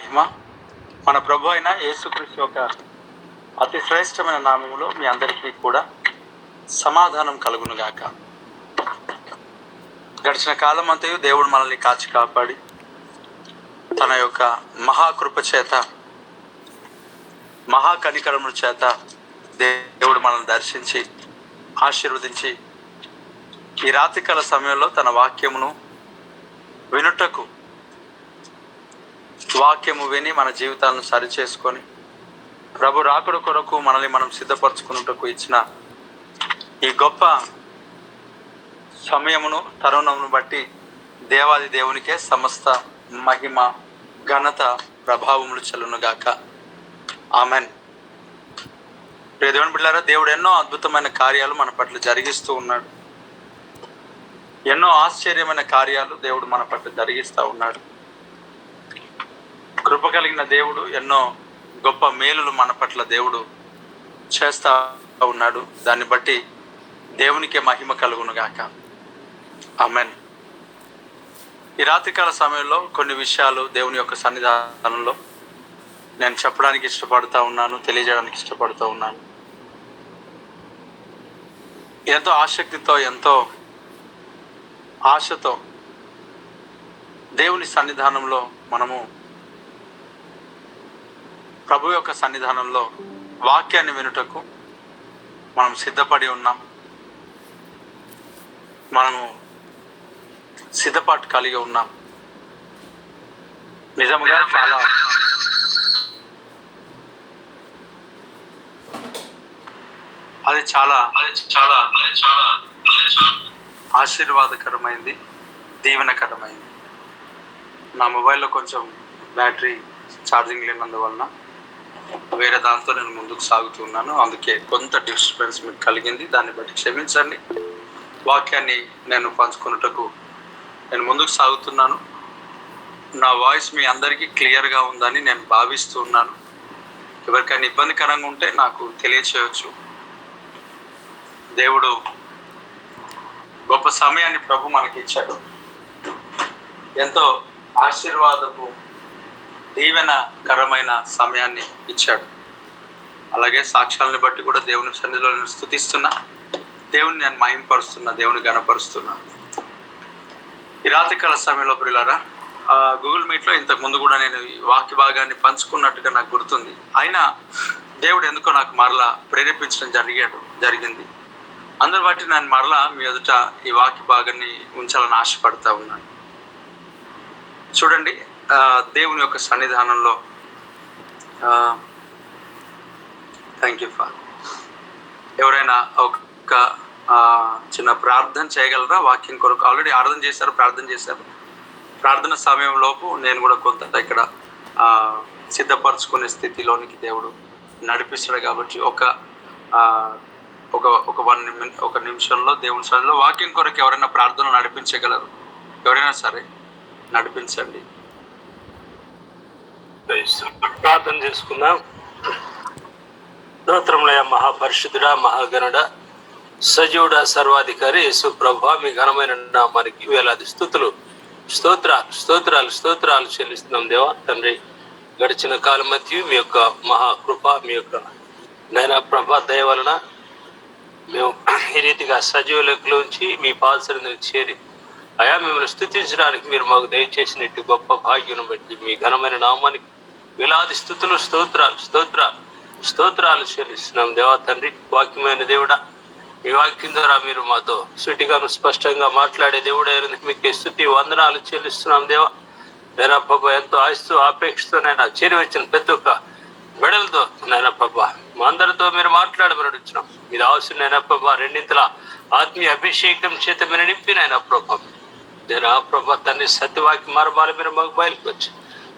మహిమ మన ప్రభు అయిన యేసుక్రీస్తు యొక్క అతి శ్రేష్టమైన నామములో మీ అందరికీ కూడా సమాధానం కలుగును గాక. గడిచిన కాలం అంతయు దేవుడు మనల్ని కాచి కాపాడి తన యొక్క మహాకృప చేత మహాకనికరముల చేత దేవుడు మనల్ని దర్శించి ఆశీర్వదించి ఈ రాత్రికాల సమయంలో తన వాక్యమును వినుటకు, వాక్యము విని మన జీవితాలను సరిచేసుకొని ప్రభు రాకడ కొరకు మనల్ని మనం సిద్ధపరచుకున్నటకు ఇచ్చిన ఈ గొప్ప సమయమును తరుణమును బట్టి దేవాది దేవునికే సమస్త మహిమ ఘనత ప్రభావములు చెల్లునుగాక. ఆమెన్. ప్రియ దేవుని బిడ్డలారా, దేవుడు ఎన్నో అద్భుతమైన కార్యాలు మన పట్ల జరిగిస్తూ ఉన్నాడు. ఎన్నో ఆశ్చర్యమైన కార్యాలు దేవుడు మన పట్ల జరిగిస్తూ ఉన్నాడు. కృప కలిగిన దేవుడు ఎన్నో గొప్ప మేలులు మన పట్ల దేవుడు చేస్తూ ఉన్నాడు. దాన్ని బట్టి దేవునికే మహిమ కలుగును గాక. ఆమెన్. ఈ రాత్రికాల సమయంలో కొన్ని విషయాలు దేవుని యొక్క సన్నిధానంలో నేను చెప్పడానికి ఇష్టపడుతూ ఉన్నాను, తెలియజేయడానికి ఇష్టపడుతూ ఉన్నాను. ఎంతో ఆసక్తితో, ఎంతో ఆశతో దేవుని సన్నిధానంలో మనము ప్రభు యొక్క సన్నిధానంలో వాక్యాన్ని వినుటకు మనం సిద్ధపడి ఉన్నాం. మనము సిద్ధపాటు కలిగి ఉన్నాం. నిజంగా చాలా అది చాలా ఆశీర్వాదకరమైంది, దీవెనకరమైంది. నా మొబైల్లో కొంచెం బ్యాటరీ ఛార్జింగ్ లేనందువలన వేరే దాంతో నేను ముందుకు సాగుతున్నాను. అందుకే కొంత డిస్టర్బెన్స్ మీకు కలిగింది. దాన్ని బట్టి క్షమించండి. వాక్యాన్ని నేను పంచుకున్నటకు నేను ముందుకు సాగుతున్నాను. నా వాయిస్ మీ అందరికీ క్లియర్గా ఉందని నేను భావిస్తూ ఉన్నాను. ఎవరికైనా ఇబ్బందికరంగా ఉంటే నాకు తెలియచేయవచ్చు. దేవుడు గొప్ప సమయాన్ని ప్రభు మనకి ఇచ్చాడు. ఎంతో ఆశీర్వాదపు దీవెనకరమైన సమయాన్ని ఇచ్చాడు. అలాగే సాక్ష్యాలను బట్టి కూడా దేవుని సన్నిధిలో నేను స్తుతిస్తున్నా, దేవుని నేను మహిమపరుస్తున్నా, దేవుని గణపరుస్తున్నా. ఈ రాత్రికాల సమయంలో ప్రియులారా, గూగుల్ మీట్లో ఇంతకు ముందు కూడా నేను ఈ వాక్య భాగాన్ని పంచుకున్నట్టుగా నాకు గుర్తుంది. అయినా దేవుడు ఎందుకో నాకు మరలా ప్రేరేపించడం జరిగింది. అందరి బట్టి నేను మరలా మీ ఎదుట ఈ వాక్య భాగాన్ని ఉంచాలని ఆశపడతా ఉన్నాను. చూడండి, దేవుని యొక్క సన్నిధానంలో థ్యాంక్ యూ ఫాదర్. ఎవరైనా ఒక చిన్న ప్రార్థన చేయగలరా వాక్యం కొరకు? ఆల్రెడీ ఆరాధన చేశారు, ప్రార్థన చేశారు. ప్రార్థన సమయంలోపు నేను కూడా కొంత ఇక్కడ సిద్ధపరచుకునే స్థితిలోనికి దేవుడు నడిపిస్తాడు. కాబట్టి ఒక నిమిషంలో దేవుని సన్నిధిలో వాక్యం కొరకు ఎవరైనా ప్రార్థన నడిపించగలరు? ఎవరైనా సరే నడిపించండి. ప్రార్థన చేసుకుందాం. స్తోత్రములయ మహాపరిశుద్ధుడా, మహాగణుడా, సజీవుడా, సర్వాధికారి యేసు ప్రభువా, మీ ఘనమైన నామానికి వేలాది స్తుతులు, స్తోత్రాలు చెల్లిస్తున్నాం. దేవా తండ్రి, గడిచిన కాలం మధ్య మీ యొక్క మహాకృప, మీ యొక్క నైనా ప్రభా దయ వలన మేము ఈ రీతిగా సజీవ లెక్కలోంచి మీ పాదసన్నిధికి చేరి అయా మిమ్మల్ని స్తుతించడానికి మీరు మాకు దయచేసినట్టు గొప్ప భాగ్యం బట్టి మీ ఘనమైన నామానికి వేలాది స్తుతులు, స్తోత్రాలు చెల్లిస్తున్నాం. దేవా తండ్రి, వాక్యమైన దేవుడా, మీ వాక్యం ద్వారా మీరు మాతో సూటిగాను స్పష్టంగా మాట్లాడే దేవుడు అయినందుకు మీకు స్తుతి వందనాలు చెల్లిస్తున్నాం. దేవా నైనా ప్రభా, ఎంతో ఆశతో ఆపేక్షతో నైనా చేరి వచ్చిన ప్రతి ఒక్క వెడలతో నైనా ప్రభా మా అందరితో మీరు మాట్లాడమనిచ్చున్నాం. ఇది అవసరం నైనా ప్రభా, రెండింతల ఆత్మీయ అభిషేకం చేత మీరు నింపినైనా ప్రభా, నేను ప్రభా తండ్రి సత్యవాక్య మర్మాలు మీరు మాకు బయలుపరిచి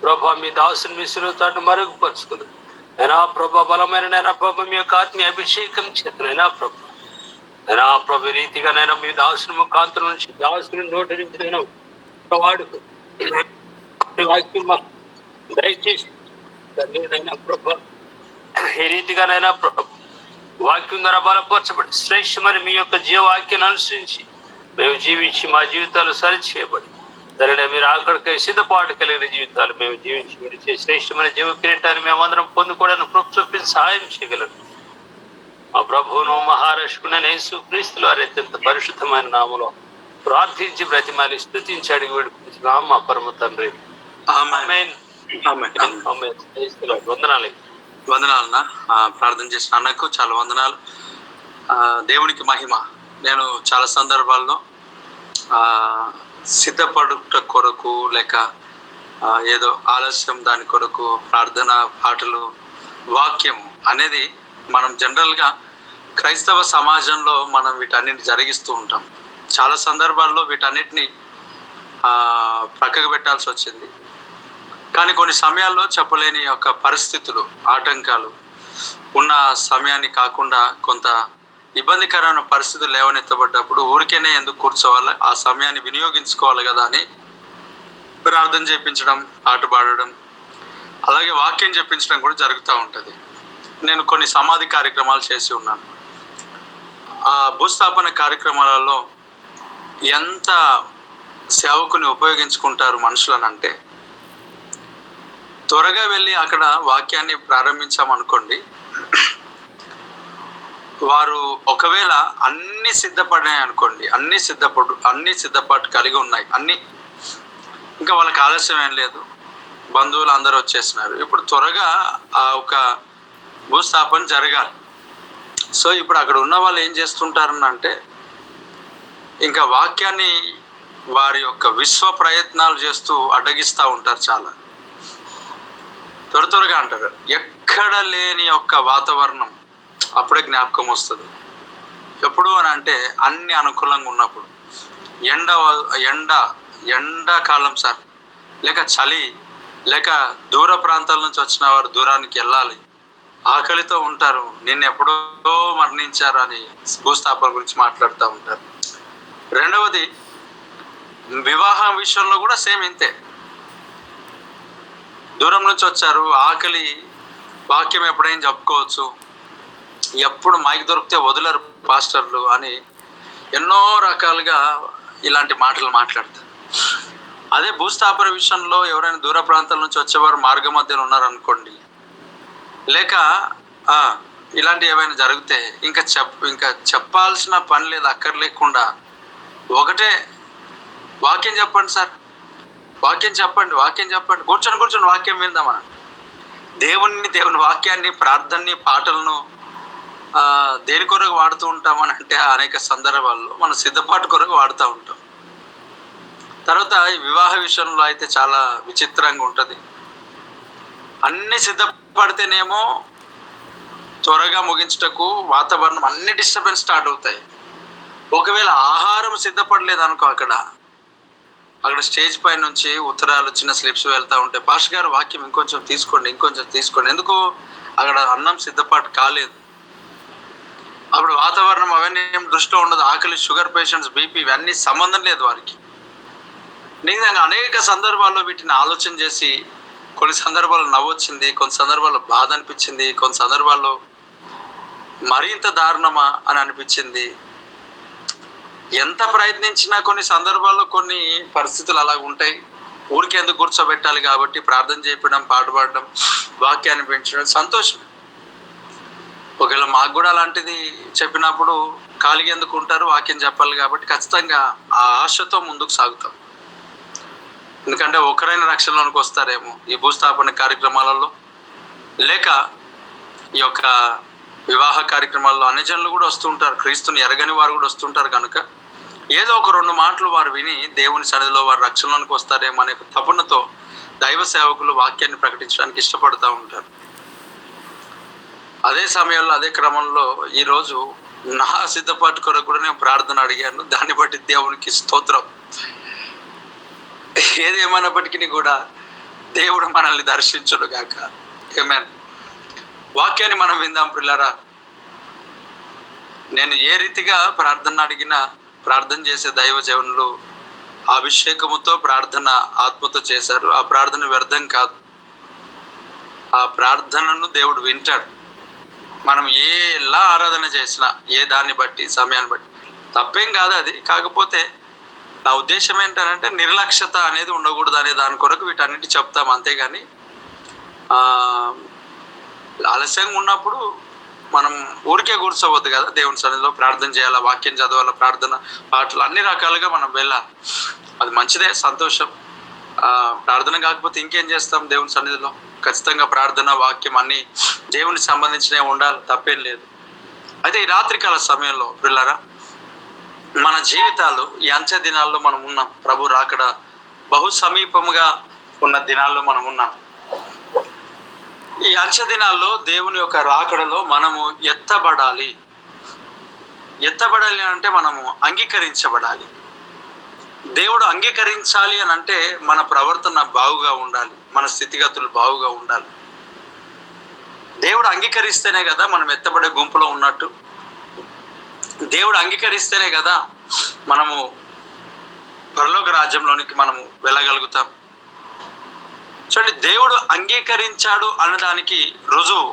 ప్రభా మీ దాసుని మీ సులువుతాన్ని మరుగుపరుచుకుంది. నైనా ప్రభా బలమైన నైనా ప్రభా మీ యొక్క ఆత్మీయ అభిషేకం చేత నైనా ప్రభా, నైనా ప్రభు రీతిగా నైనా మీ దాసుని ముఖాంతరం నుంచి దాసుని నోటి నుంచి నేను వాడుకు వాక్యం దయచేసి నైనా ప్రభా ఈ రీతిగానైనా వాక్యం ద్వారా బలపరచబడి శ్రేష్టమని మీ యొక్క జీవవాక్యాన్ని అనుసరించి మేము జీవించి మా జీవితాలు సరిచేయబడి సరేనా, మీరు అక్కడికి సిద్ధపాటు కలిగిన జీవితాలు మేము జీవించి మీరు శ్రేష్టమైన జీవ కిరీటాన్ని మేమందరం పొందుకోవడానికి కృప చూపించి సహాయం చేయగలరు. మా ప్రభువును మహారక్షకుడైన యేసు క్రీస్తుల వారి అత్యంత పరిశుద్ధమైన నామములో ప్రార్థించి బ్రతిమాలి స్తుతించి అడిగి వేడుకుంటున్నాం మా పరమ తండ్రి. ఆమేన్. వందనాలు. వందనాలన్నా. ప్రార్థన చేసిన అన్నకు చాలా వందనాలు. దేవునికి మహిమ. నేను చాలా సందర్భాల్లో సిద్ధపడుట కొరకు లేక ఏదో ఆలస్యం దాని కొరకు ప్రార్థన పాటలు వాక్యం అనేది మనం జనరల్గా క్రైస్తవ సమాజంలో మనం వీటన్నిటిని జరిగిస్తూ ఉంటాం. చాలా సందర్భాల్లో వీటన్నిటిని ప్రక్కకు పెట్టాల్సి వచ్చింది. కానీ కొన్ని సమయాల్లో చెప్పలేని యొక్క పరిస్థితులు, ఆటంకాలు ఉన్న సమయాన్ని కాకుండా కొంత ఇబ్బందికరమైన పరిస్థితులు లేవనెత్తబడ్డప్పుడు ఊరికేనే ఎందుకు కూర్చోవాలి, ఆ సమయాన్ని వినియోగించుకోవాలి కదా అని ప్రార్థన చేయించడం, పాట పాడడం, అలాగే వాక్యం చెప్పించడం కూడా జరుగుతూ ఉంటుంది. నేను కొన్ని సమాధి కార్యక్రమాలు చేసి ఉన్నాను. ఆ భూస్థాపన కార్యక్రమాలలో ఎంత సేవకుని ఉపయోగించుకుంటారు మనుషులను అంటే, త్వరగా వెళ్ళి అక్కడ వాక్యాన్ని ప్రారంభించామనుకోండి, వారు ఒకవేళ అన్ని సిద్ధపడినాయి అనుకోండి, అన్ని సిద్ధపాటు కలిగి ఉన్నాయి అన్ని, ఇంకా వాళ్ళకి ఆలస్యం ఏం లేదు, బంధువులు అందరూ వచ్చేసినారు, ఇప్పుడు త్వరగా ఆ ఒక భూస్థాపన జరగాలి. సో ఇప్పుడు అక్కడ ఉన్న వాళ్ళు ఏం చేస్తుంటారని అంటే, ఇంకా వాక్యాన్ని వారి యొక్క విశ్వ ప్రయత్నాలు చేస్తూ అడ్డగిస్తూ ఉంటారు. చాలా త్వరగా అంటారు. ఎక్కడ లేని యొక్క వాతావరణం అప్పుడే జ్ఞాపకం వస్తుంది. ఎప్పుడు అని అంటే అన్ని అనుకూలంగా ఉన్నప్పుడు, ఎండాకాలం సార్, లేక చలి, లేక దూర ప్రాంతాల నుంచి వచ్చిన వారు దూరానికి వెళ్ళాలి, ఆకలితో ఉంటారు, నిన్ను ఎప్పుడో మరణించారు అని భూస్థాపన గురించి మాట్లాడుతూ ఉంటారు. రెండవది, వివాహం విషయంలో కూడా సేమ్ ఇంతే. దూరం నుంచి వచ్చారు, ఆకలి, వాక్యం ఎప్పుడైనా చెప్పుకోవచ్చు, ఎప్పుడు మైక్ దొరికితే వదలరు పాస్టర్లు అని ఎన్నో రకాలుగా ఇలాంటి మాటలు మాట్లాడతారు. అదే భూస్థాపన విషయంలో ఎవరైనా దూర ప్రాంతాల నుంచి వచ్చేవారు మార్గ మధ్యలో ఉన్నారనుకోండి, లేక ఇలాంటి ఏమైనా జరిగితే ఇంకా చెప్పాల్సిన పని లేదు, అక్కర్లేకుండా ఒకటే, వాక్యం చెప్పండి సార్, వాక్యం చెప్పండి, కూర్చొని వాక్యం విందామని. దేవుని వాక్యాన్ని, ప్రార్థనని, పాటలను దేని కొరకు వాడుతూ ఉంటామని అంటే అనేక సందర్భాల్లో మనం సిద్ధపాటు కొరకు వాడుతూ ఉంటాం. తర్వాత ఈ వివాహ విషయంలో అయితే చాలా విచిత్రంగా ఉంటుంది. అన్ని సిద్ధపడితేనేమో త్వరగా ముగించుటకు వాతావరణం అన్ని డిస్టర్బెన్స్ స్టార్ట్ అవుతాయి. ఒకవేళ ఆహారం సిద్ధపడలేదు అనుకో, అక్కడ స్టేజ్ పై నుంచి ఉత్తరాలు, చిన్న స్లిప్స్ వెళ్తూ ఉంటే, పాస్టర్ గారు వాక్యం ఇంకొంచెం తీసుకోండి, ఎందుకు అక్కడ అన్నం సిద్ధపాటు కాలేదు. అప్పుడు వాతావరణం అవన్నీ ఏం దృష్టిలో ఉండదు. ఆకలి, షుగర్ పేషెంట్స్, బీపీ, ఇవన్నీ సంబంధం లేదు వారికి. నిజంగా అనేక సందర్భాల్లో వీటిని ఆలోచన చేసి, కొన్ని సందర్భాల్లో నవ్వొచ్చింది, కొన్ని సందర్భాల్లో బాధ అనిపించింది, కొన్ని సందర్భాల్లో మరింత దారుణమా అని అనిపించింది. ఎంత ప్రయత్నించినా కొన్ని సందర్భాల్లో కొన్ని పరిస్థితులు అలా ఉంటాయి. ఊరికి ఎందుకు కూర్చోబెట్టాలి కాబట్టి ప్రార్థన చేయడం, పాట పాడడం, వాక్యాన్ని పెంచడం సంతోషం. ఒకవేళ మాకు కూడా అలాంటిది చెప్పినప్పుడు ఖాళీగా ఎందుకు ఉంటారు, వాక్యం చెప్పాలి కాబట్టి ఖచ్చితంగా ఆ ఆశతో ముందుకు సాగుతాం. ఎందుకంటే ఒకరైనా రక్షణలోనికి వస్తారేమో ఈ భూస్థాపన కార్యక్రమాలలో, లేక ఈ యొక్క వివాహ కార్యక్రమాల్లో అన్ని జనులు కూడా వస్తుంటారు, క్రీస్తుని ఎరగని వారు కూడా వస్తుంటారు. కనుక ఏదో ఒక 2 మాటలు వారు విని దేవుని సన్నిధిలో వారు రక్షణలోనికి వస్తారేమో అనే తపనతో దైవ సేవకులు వాక్యాన్ని ప్రకటించడానికి ఇష్టపడుతూ ఉంటారు. అదే సమయంలో, అదే క్రమంలో ఈరోజు నా సిద్ధపాటు కొరకు కూడా నేను ప్రార్థన అడిగాను. దాన్ని బట్టి దేవునికి స్తోత్రం. ఏది ఏమైనప్పటికీ కూడా దేవుడు మనల్ని దర్శించును గాక. ఆమేన్. వాక్యాన్ని మనం విందాం పిల్లరా. నేను ఏ రీతిగా ప్రార్థన అడిగినా, ప్రార్థన చేసే దైవజనులు అభిషేకముతో ప్రార్థన ఆత్మతో చేశారు. ఆ ప్రార్థన వ్యర్థం కాదు. ఆ ప్రార్థనను దేవుడు వింటాడు. మనం ఎలా ఆరాధన చేసినా, ఏ దాన్ని బట్టి, సమయాన్ని బట్టి తప్పేం కాదు అది. కాకపోతే నా ఉద్దేశం ఏంటంటే నిర్లక్ష్యత అనేది ఉండకూడదు అనే దాని కొరకు వీటన్నిటి చెప్తాం. అంతేగాని ఆలస్యంగా ఉన్నప్పుడు మనం ఊరికే కూర్చోవద్దు కదా. దేవుని సన్నిధిలో ప్రార్థన చేయాలా, వాక్యం చదవాలా, ప్రార్థన పాటలు అన్ని రకాలుగా మనం వెళ్ళాలి. అది మంచిదే, సంతోషం. ప్రార్థన కాకపోతే ఇంకేం చేస్తాం దేవుని సన్నిధిలో? ఖచ్చితంగా ప్రార్థన, వాక్యం అన్ని దేవునికి సంబంధించినవి ఉండాలి, తప్పేం లేదు. అయితే ఈ రాత్రికాల సమయంలో పిల్లరా, మన జీవితాలు ఈ అంచె దినాల్లో మనం ఉన్నాం. ప్రభు రాకడ బహు సమీపముగా ఉన్న దినాల్లో మనం ఉన్నాం. ఈ అంచె దినాల్లో దేవుని యొక్క రాకడలో మనము ఎత్తబడాలి. ఎత్తబడాలి అంటే మనము అంగీకరించబడాలి. దేవుడు అంగీకరించాలి అని అంటే మన ప్రవర్తన బాగుగా ఉండాలి, మన స్థితిగతులు బాగుగా ఉండాలి. దేవుడు అంగీకరిస్తేనే కదా మనం ఎత్తబడే గుంపులో ఉన్నట్టు. దేవుడు అంగీకరిస్తేనే కదా మనము పరలోక రాజ్యంలోనికి మనము వెళ్ళగలుగుతాం. చూడండి, దేవుడు అంగీకరించాడు అన్నదానికి రుజువు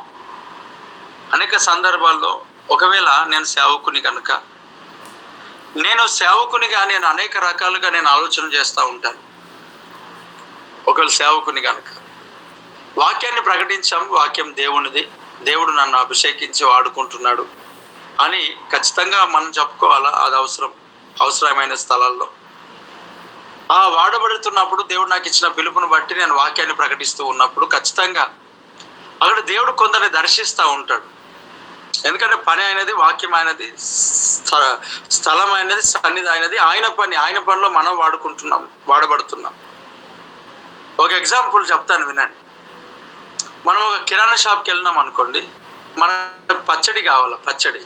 అనేక సందర్భాల్లో, ఒకవేళ నేను సేవకుని కనుక, నేను సేవకునిగా నేను అనేక రకాలుగా నేను ఆలోచన చేస్తూ ఉంటాను. ఒకవేళ సేవకుని కనుక వాక్యాన్ని ప్రకటించాం, వాక్యం దేవునిది, దేవుడు నన్ను అభిషేకించి వాడుకుంటున్నాడు అని ఖచ్చితంగా మనం చెప్పుకోవాలా. అది అవసరమైన స్థలాల్లో వాడబడుతున్నప్పుడు, దేవుడు నాకు ఇచ్చిన పిలుపుని బట్టి నేను వాక్యాన్ని ప్రకటిస్తూ ఉన్నప్పుడు ఖచ్చితంగా అక్కడ దేవుడు కొందరిని దర్శిస్తూ ఉంటాడు. ఎందుకంటే పని అయినది, వాక్యం అయినది, స్థలం అయినది, సన్నిధి అయినది, ఆయన పనిలో మనం వాడబడుతున్నాం. ఒక ఎగ్జాంపుల్ చెప్తాను, వినండి. మనం ఒక కిరాణా షాప్కి వెళ్ళినాం అనుకోండి, మనకు పచ్చడి కావాలా, పచ్చడి.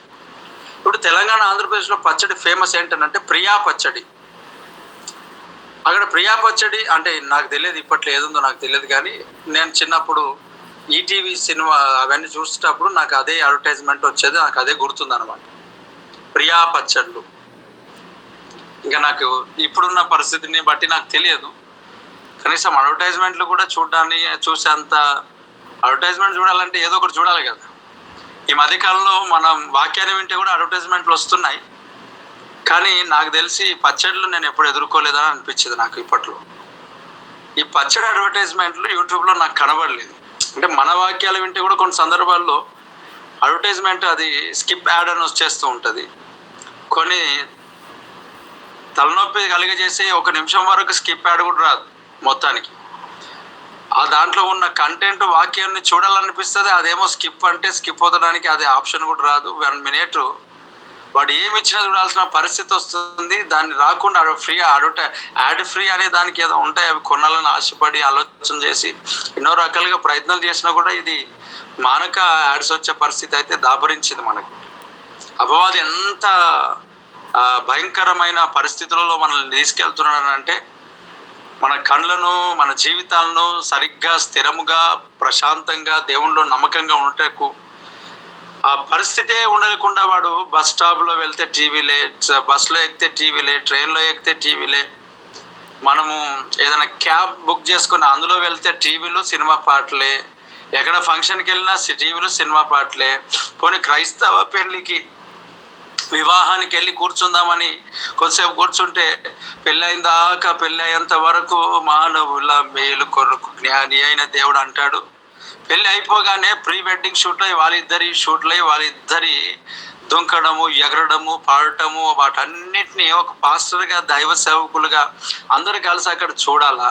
ఇప్పుడు తెలంగాణ, ఆంధ్రప్రదేశ్లో పచ్చడి ఫేమస్ ఏంటంటే ప్రియా పచ్చడి. అక్కడ ప్రియా పచ్చడి అంటే నాకు తెలియదు, ఇప్పట్లో ఏదుందో నాకు తెలియదు, కానీ నేను చిన్నప్పుడు ఈటీవీ సినిమా అవన్నీ చూసేటప్పుడు నాకు అదే అడ్వర్టైజ్మెంట్ వచ్చేది, నాకు అదే గుర్తుంది అనమాట, ప్రియా పచ్చళ్ళు. ఇంకా నాకు ఇప్పుడున్న పరిస్థితిని బట్టి నాకు తెలియదు, కనీసం అడ్వర్టైజ్మెంట్లు కూడా చూసేంత అడ్వర్టైజ్మెంట్ చూడాలంటే ఏదో ఒకటి చూడాలి కదా. ఈ మధ్యకాలంలో మనం వాక్యాన్ని వింటే కూడా అడ్వర్టైజ్మెంట్లు వస్తున్నాయి, కానీ నాకు తెలిసి పచ్చళ్ళు నేను ఎప్పుడు ఎదుర్కోలేదని అనిపించింది నాకు ఇప్పట్లో. ఈ పచ్చడి అడ్వర్టైజ్మెంట్లు యూట్యూబ్లో నాకు కనబడలేదు. అంటే మన వాక్యాలు వింటే కూడా కొన్ని సందర్భాల్లో అడ్వర్టైజ్మెంట్ అది స్కిప్ యాడ్ అని వచ్చేస్తూ ఉంటుంది. కొన్ని తలనొప్పి కలిగజేసి 1 నిమిషం వరకు స్కిప్ యాడ్ కూడా రాదు మొత్తానికి. ఆ దాంట్లో ఉన్న కంటెంట్ వాక్యాన్ని చూడాలనిపిస్తుంది, అదేమో స్కిప్ అంటే స్కిప్ అవుతాడానికి అదే ఆప్షన్ కూడా రాదు. 1 మినిట్ వాడు ఏమి ఇచ్చినా చూడాల్సిన పరిస్థితి వస్తుంది. దాన్ని రాకుండా యాడ్ ఫ్రీ అనే దానికి ఏదో ఉంటాయి, అవి కొనాలని ఆశపడి ఆలోచన చేసి ఎన్నో రకాలుగా ప్రయత్నాలు చేసినా కూడా ఇది మానక యాడ్స్ వచ్చే పరిస్థితి అయితే దాపరించింది మనకు. అపవాది ఎంత భయంకరమైన పరిస్థితులలో మనల్ని తీసుకెళ్తున్నానంటే, మన కళ్ళను, మన జీవితాలను సరిగ్గా, స్థిరముగా, ప్రశాంతంగా, దేవుళ్ళో నమ్మకంగా ఉండటకు ఆ పరిస్థితే ఉండకుండా వాడు బస్ స్టాప్లో వెళ్తే టీవీలే, బస్సులో ఎక్కితే టీవీలే, ట్రైన్లో ఎక్కితే టీవీలే, మనము ఏదైనా క్యాబ్ బుక్ చేసుకుని అందులో వెళ్తే టీవీలు, సినిమా పాటలే, ఎక్కడ ఫంక్షన్కి వెళ్ళినా టీవీలు, సినిమా పాటలే. పోనీ క్రైస్తవ పెళ్లికి, వివాహానికి వెళ్ళి కూర్చుందామని కొద్దిసేపు కూర్చుంటే పెళ్ళి అయ్యేంత వరకు మానవుల మేలు కొరకు జ్ఞాని అయిన దేవుడు అంటాడు. పెళ్ళి అయిపోగానే ప్రీ వెడ్డింగ్ షూట్లో వాళ్ళిద్దరి దుంకడము, ఎగరడము, పాడటము, వాటన్నిటిని ఒక పాస్టర్గా, దైవ సేవకులుగా అందరు కలిసి అక్కడ చూడాలా.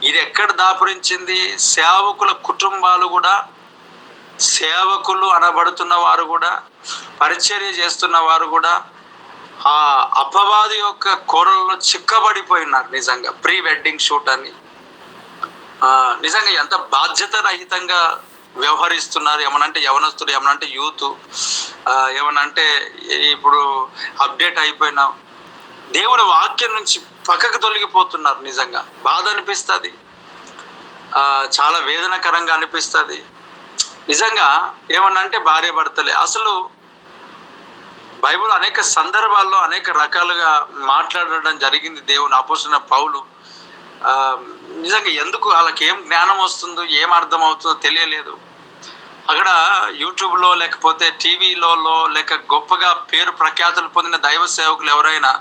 ఇది ఎక్కడ దాపురించింది? సేవకుల కుటుంబాలు కూడా, సేవకులు అనబడుతున్న వారు కూడా, పరిచర్య చేస్తున్న వారు కూడా ఆ అపవాది యొక్క కోరల్లో చిక్కబడిపోయినారు. నిజంగా ప్రీ వెడ్డింగ్ షూట్ అని నిజంగా ఎంత బాధ్యత రహితంగా వ్యవహరిస్తున్నారు. ఏమనంటే యవనస్తులు, ఏమనంటే యూత్, ఏమనంటే ఇప్పుడు అప్డేట్ అయిపోయినాం, దేవుడి వాక్యం నుంచి పక్కకు తొలగిపోతున్నారు. నిజంగా బాధ అనిపిస్తుంది, చాలా వేదనకరంగా అనిపిస్తుంది. నిజంగా ఏమనంటే భార్య భర్తలే. అసలు బైబిల్ అనేక సందర్భాల్లో అనేక రకాలుగా మాట్లాడడం జరిగింది. దేవుని అపోస్తలుడైన పౌలు నిజంగా ఎందుకు వాళ్ళకి ఏం జ్ఞానం వస్తుందో, ఏం అర్థం అవుతుందో తెలియలేదు. అక్కడ యూట్యూబ్లో లేకపోతే టీవీలో లేక గొప్పగా పేరు ప్రఖ్యాతులు పొందిన దైవ సేవకులు ఎవరైనా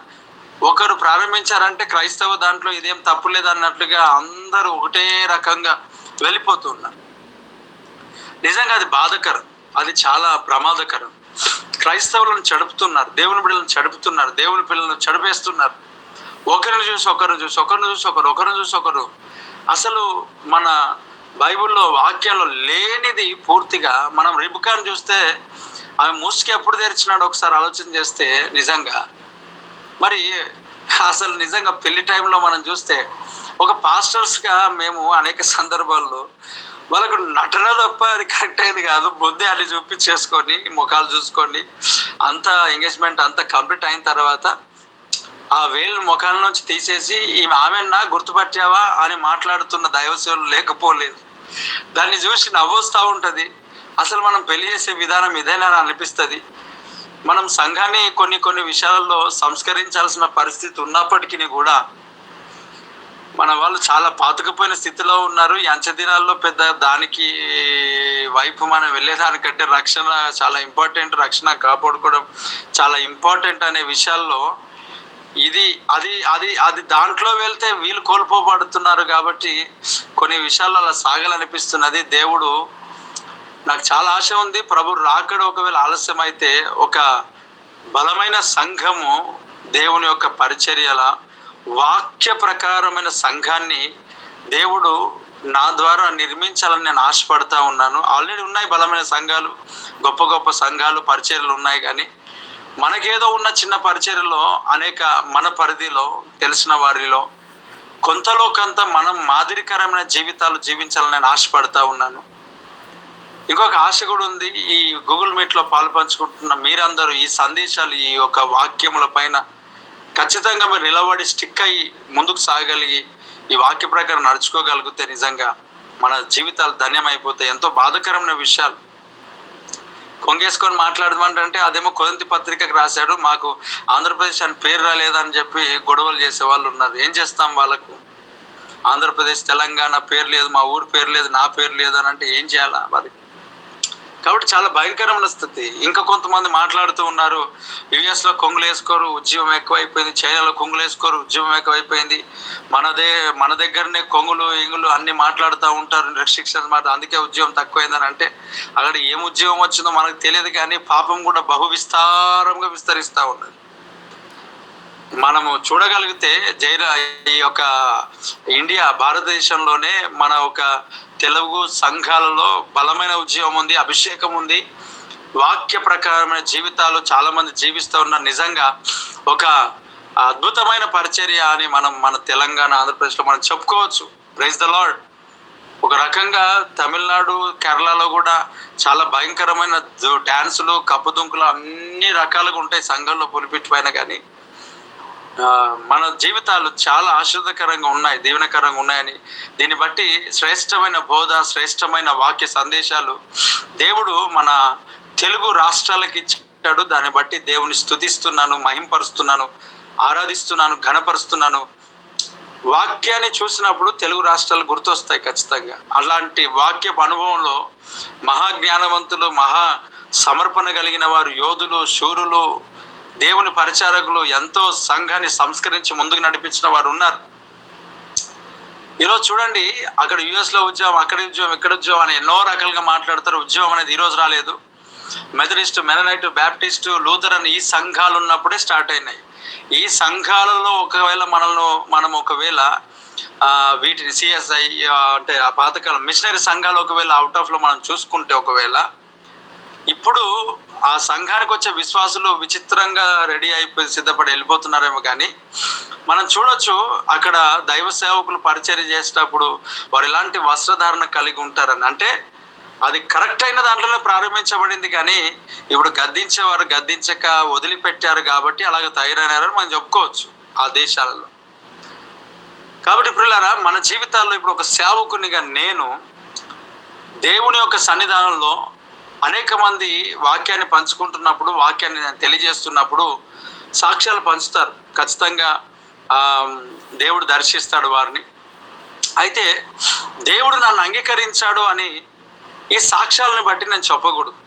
ఒకరు ప్రారంభించారంటే క్రైస్తవ దాంట్లో ఇదేం తప్పు లేదన్నట్లుగా అందరూ ఒకటే రకంగా వెళ్ళిపోతున్నారు. నిజంగా అది బాధకరం, అది చాలా ప్రమాదకరం. క్రైస్తవులను చెడుపుతున్నారు, దేవుని బిడ్డలను చెడుపుతున్నారు, దేవుని పిల్లలను చెడిపేస్తున్నారు. ఒకరిని చూసి ఒకరిని చూసి ఒకరిని చూసి ఒకరు ఒకరిని చూసి ఒకరు. అసలు మన బైబిల్లో వాక్యాల్లో లేనిది పూర్తిగా. మనం రిబ్కాను చూస్తే ఆమె మూసుకి ఎప్పుడు తెరిచినాడు ఒకసారి ఆలోచన చేస్తే నిజంగా. మరి అసలు నిజంగా పెళ్లి టైంలో మనం చూస్తే ఒక పాస్టర్స్గా మేము అనేక సందర్భాల్లో వాళ్ళకు నటన తప్ప అది కరెక్ట్ అయింది కాదు, బుద్ధి అది చూపించేసుకొని ముఖాలు చూసుకొని అంత ఎంగేజ్మెంట్ అంతా కంప్లీట్ అయిన తర్వాత ఆ వేలు ముఖాల నుంచి తీసేసి ఆమెన్నా గుర్తుపట్టావా అని మాట్లాడుతున్న దైవసేవలు లేకపోలేదు. దాన్ని చూసి నవ్వొస్తూ ఉంటుంది. అసలు మనం పెళ్లి చేసే విధానం ఇదేనా అనిపిస్తుంది. మనం సంఘాన్ని కొన్ని విషయాలలో సంస్కరించాల్సిన పరిస్థితి ఉన్నప్పటికీ కూడా మన వాళ్ళు చాలా పాతుకుపోయిన స్థితిలో ఉన్నారు. ఈ అంచె దినాల్లో పెద్ద దానికి వైపు మనం వెళ్ళేదానికంటే రక్షణ చాలా ఇంపార్టెంట్, రక్షణ కాపాడుకోవడం చాలా ఇంపార్టెంట్ అనే విషయాల్లో ఇది అది అది అది దాంట్లో వెళ్తే వీళ్ళు కోల్పోబడుతున్నారు. కాబట్టి కొన్ని విషయాల్లో అలా సాగాలనిపిస్తున్నది. దేవుడు నాకు చాలా ఆశ ఉంది. ప్రభు రాకడ ఒకవేళ ఆలస్యం అయితే ఒక బలమైన సంఘము దేవుని యొక్క పరిచర్యల వాక్య ప్రకారమైన సంఘాన్ని దేవుడు నా ద్వారా నిర్మించాలని నేను ఆశపడతా ఉన్నాను. ఆల్రెడీ ఉన్నాయి బలమైన సంఘాలు, గొప్ప గొప్ప సంఘాలు, పరిచర్యలు ఉన్నాయి. కానీ మనకేదో ఉన్న చిన్న పరిచర్యలో అనేక మన పరిధిలో తెలిసిన వారిలో కొంతలో కొంత మనం మాదిరికరమైన జీవితాలు జీవించాలని నేను ఆశపడతా ఉన్నాను. ఇంకొక ఆశ కూడా ఉంది. ఈ గూగుల్ మీట్లో పాల్పంచుకుంటున్న మీరందరూ ఈ సందేశాలు, ఈ యొక్క వాక్యముల పైన ఖచ్చితంగా మీరు నిలబడి స్టిక్ అయ్యి ముందుకు సాగలిగి ఈ వాక్య ప్రకారం నడుచుకోగలిగితే నిజంగా మన జీవితాలు ధన్యమైపోతాయి. ఎంతో బాధాకరమైన విషయాలు కొంగేసుకొని మాట్లాడమంటే అదేమో కొరింథీ పత్రికకు రాశాడు, మాకు ఆంధ్రప్రదేశ్ అని పేరు రాలేదని చెప్పి గొడవలు చేసే వాళ్ళు ఉన్నారు. ఏం చేస్తాం వాళ్ళకు? ఆంధ్రప్రదేశ్, తెలంగాణ పేరు లేదు, మా ఊరు పేరు లేదు, నా పేరు లేదు అని అంటే ఏం చేయాలా మరి? కాబట్టి చాలా భయంకరమైన స్థితి. ఇంకా కొంతమంది మాట్లాడుతూ ఉన్నారు, యుఎస్లో కొంగులు వేసుకోరు, ఉద్యమం ఎక్కువైపోయింది, చైనాలో కొంగులు వేసుకోరు, ఉద్యమం ఎక్కువైపోయింది, మన దగ్గరనే కొంగులు ఇంగులు అన్ని మాట్లాడుతూ ఉంటారు, రెస్ట్రిక్షన్స్ మాట, అందుకే ఉద్యమం తక్కువైందని. అంటే అక్కడ ఏం ఉద్యమం వచ్చిందో మనకు తెలియదు, కానీ పాపం కూడా బహు విస్తారంగా విస్తరిస్తూ ఉన్నది. మనము చూడగలిగితే ఈ యొక్క ఇండియా భారతదేశంలోనే మన ఒక తెలుగు సంఘాలలో బలమైన ఉద్యమం ఉంది, అభిషేకం ఉంది, వాక్య ప్రకారమైన జీవితాలు చాలా మంది జీవిస్తూ ఉన్నారు. నిజంగా ఒక అద్భుతమైన పరిచర్య అని మన తెలంగాణ, ఆంధ్రప్రదేశ్లో మనం చెప్పుకోవచ్చు. Praise the Lord. ఒక రకంగా తమిళనాడు, కేరళలో కూడా చాలా భయంకరమైన డ్యాన్సులు, కప్పుదుంకులు అన్ని రకాలుగా ఉంటాయి సంఘంలో పులిపిట్టి పైన. కానీ మన జీవితాలు చాలా ఆశ్చర్యకరంగా ఉన్నాయి, దీవెనకరంగా ఉన్నాయని దీన్ని బట్టి శ్రేష్టమైన బోధ, శ్రేష్టమైన వాక్య సందేశాలు దేవుడు మన తెలుగు రాష్ట్రాలకి ఇచ్చాడు. దాన్ని బట్టి దేవుని స్తుతిస్తున్నాను, మహింపరుస్తున్నాను, ఆరాధిస్తున్నాను, ఘనపరుస్తున్నాను. వాక్యాన్ని చూసినప్పుడు తెలుగు రాష్ట్రాలు గుర్తొస్తాయి ఖచ్చితంగా. అలాంటి వాక్యపు అనుభవంలో మహాజ్ఞానవంతులు, మహా సమర్పణ కలిగిన వారు, యోధులు, శూరులు, దేవుని పరిచారకులు ఎంతో సంఘాన్ని సంస్కరించి ముందుకు నడిపించిన వారు ఉన్నారు. ఈరోజు చూడండి, అక్కడ యుఎస్లో ఉద్యమం, అక్కడ ఉద్యమం, ఇక్కడ ఉద్యమం అని ఎన్నో రకాలుగా మాట్లాడతారు. ఉద్యమం అనేది ఈరోజు రాలేదు. మెథడిస్ట్, మెననైట్, బ్యాప్టిస్టు, లూథరన్ ఈ సంఘాలు ఉన్నప్పుడే స్టార్ట్ అయినాయి. ఈ సంఘాలలో ఒకవేళ మనం ఒకవేళ వీటిని సిఎస్ఐ అంటే ఆ పాతకాలం మిషనరీ సంఘాలు ఒకవేళ అవుట్ ఆఫ్లో మనం చూసుకుంటే, ఒకవేళ ఇప్పుడు ఆ సంఘానికి వచ్చే విశ్వాసులు విచిత్రంగా రెడీ అయిపోయి సిద్ధపడి వెళ్ళిపోతున్నారేమో. కానీ మనం చూడొచ్చు, అక్కడ దైవ సేవకులు పరిచర్య చేసేటప్పుడు వారు ఎలాంటి వస్త్రధారణ కలిగి ఉంటారని. అంటే అది కరెక్ట్ అయిన దాంట్లోనే ప్రారంభించబడింది. కానీ ఇప్పుడు గద్దించేవారు గద్దించక వదిలిపెట్టారు కాబట్టి అలాగే తయారైనారని మనం చెప్పుకోవచ్చు ఆ దేశాలలో. కాబట్టి ప్రియులారా, మన జీవితాల్లో ఇప్పుడు ఒక సేవకునిగా నేను దేవుని యొక్క సన్నిధానంలో అనేక మంది వాక్యాన్ని పంచుకుంటున్నప్పుడు, వాక్యాన్ని తెలియజేస్తున్నప్పుడు సాక్ష్యాలు పంచుతారు. ఖచ్చితంగా దేవుడు దర్శిస్తాడు వారిని. అయితే దేవుడు నన్ను అంగీకరించాడు అని ఈ సాక్ష్యాలను బట్టి నేను చెప్పకూడదు.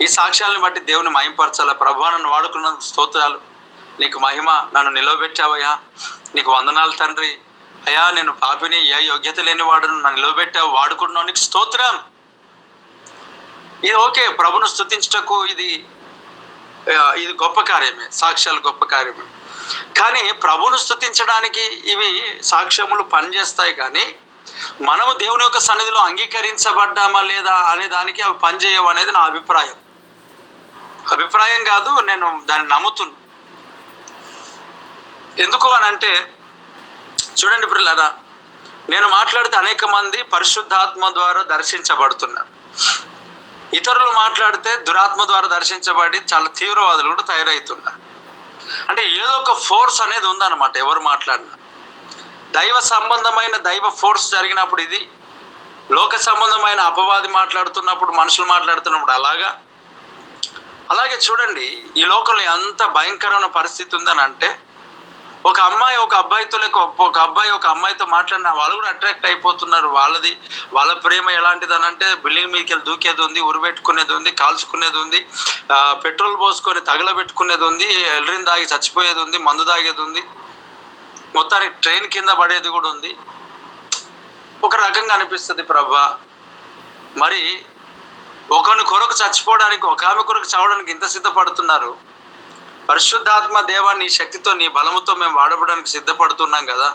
ఈ సాక్ష్యాలను బట్టి దేవుని మహింపరచాలి. ప్రభువా నన్ను వాడుకున్నందుకు స్తోత్రాలు, నీకు మహిమ, నన్ను నిలవబెట్టావయ్యా, నీకు వందనాలు తండ్రి. అయ్యా నేను పాపిని, ఏ యోగ్యత లేని వాడును, నన్ను నిలవబెట్టావు, వాడుకుంటున్నావు, నీకు స్తోత్రం. ఇది ఓకే, ప్రభును స్తుతించుటకు ఇది గొప్ప కార్యమే, సాక్ష్యాలు గొప్ప కార్యమే. కానీ ప్రభును స్తుతించడానికి ఇవి సాక్ష్యములు పనిచేస్తాయి, కానీ మనము దేవుని యొక్క సన్నిధిలో అంగీకరించబడ్డామా లేదా అనే దానికి అవి పనిచేయవు అనేది నా అభిప్రాయం కాదు, నేను దాన్ని నమ్ముతున్నా. ఎందుకు అని అంటే చూడండి ప్రియులారా, నేను మాట్లాడితే అనేక మంది పరిశుద్ధాత్మ ద్వారా దర్శించబడుతున్నారు. ఇతరులు మాట్లాడితే దురాత్మ ద్వారా దర్శించబడి చాలా తీవ్రవాదులు కూడా తయారవుతున్నారు. అంటే ఏదో ఒక ఫోర్స్ అనేది ఉందన్నమాట. ఎవరు మాట్లాడినా దైవ సంబంధమైన దైవ ఫోర్స్ జరిగినప్పుడు ఇది, లోక సంబంధమైన అపవాది మాట్లాడుతున్నప్పుడు, మనుషులు మాట్లాడుతున్నప్పుడు అలాగే చూడండి, ఈ లోకంలో ఎంత భయంకరమైన పరిస్థితి ఉందని అంటే, ఒక అమ్మాయి ఒక అబ్బాయితో లేక ఒక అబ్బాయి ఒక అమ్మాయితో మాట్లాడిన వాళ్ళు కూడా అట్రాక్ట్ అయిపోతున్నారు. వాళ్ళ ప్రేమ ఎలాంటిది అని అంటే, బిల్డింగ్ మీదకి వెళ్ళి దూకేది ఉంది, ఉరిపెట్టుకునేది ఉంది, కాల్చుకునేది ఉంది, పెట్రోల్ పోసుకొని తగలబెట్టుకునేది ఉంది, ఎల్రిన్ దాగి చచ్చిపోయేది ఉంది, మందు తాగేది ఉంది, మొత్తానికి ట్రైన్ కింద పడేది కూడా ఉంది. ఒక రకంగా అనిపిస్తుంది ప్రభా, మరి ఒకని కొరకు చచ్చిపోవడానికి, ఒక ఆమె కొరకు చావడానికి ఇంత సిద్ధపడుతున్నారు. పరిశుద్ధాత్మ దేవా, నీ శక్తితో నీ బలముతో మేము వాడబడానికి సిద్ధపడుతున్నాం కదా,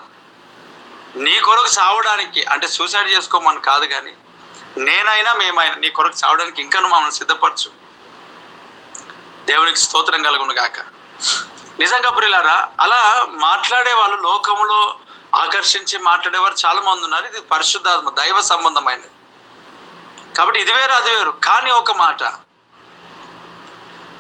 నీ కొరకు చావడానికి అంటే సూసైడ్ చేసుకోమని కాదు, కానీ నేనైనా మేమైనా నీ కొరకు చావడానికి ఇంకా మమ్మల్ని సిద్ధపరచు. దేవునికి స్తోత్రం కలుగును గాక. నిజంగా ప్రియులారా, అలా మాట్లాడే వాళ్ళు లోకంలో ఆకర్షించి మాట్లాడేవారు చాలా మంది ఉన్నారు. ఇది పరిశుద్ధాత్మ దైవ సంబంధమైనది కాబట్టి ఇది వేరు అది వేరు. కానీ ఒక మాట,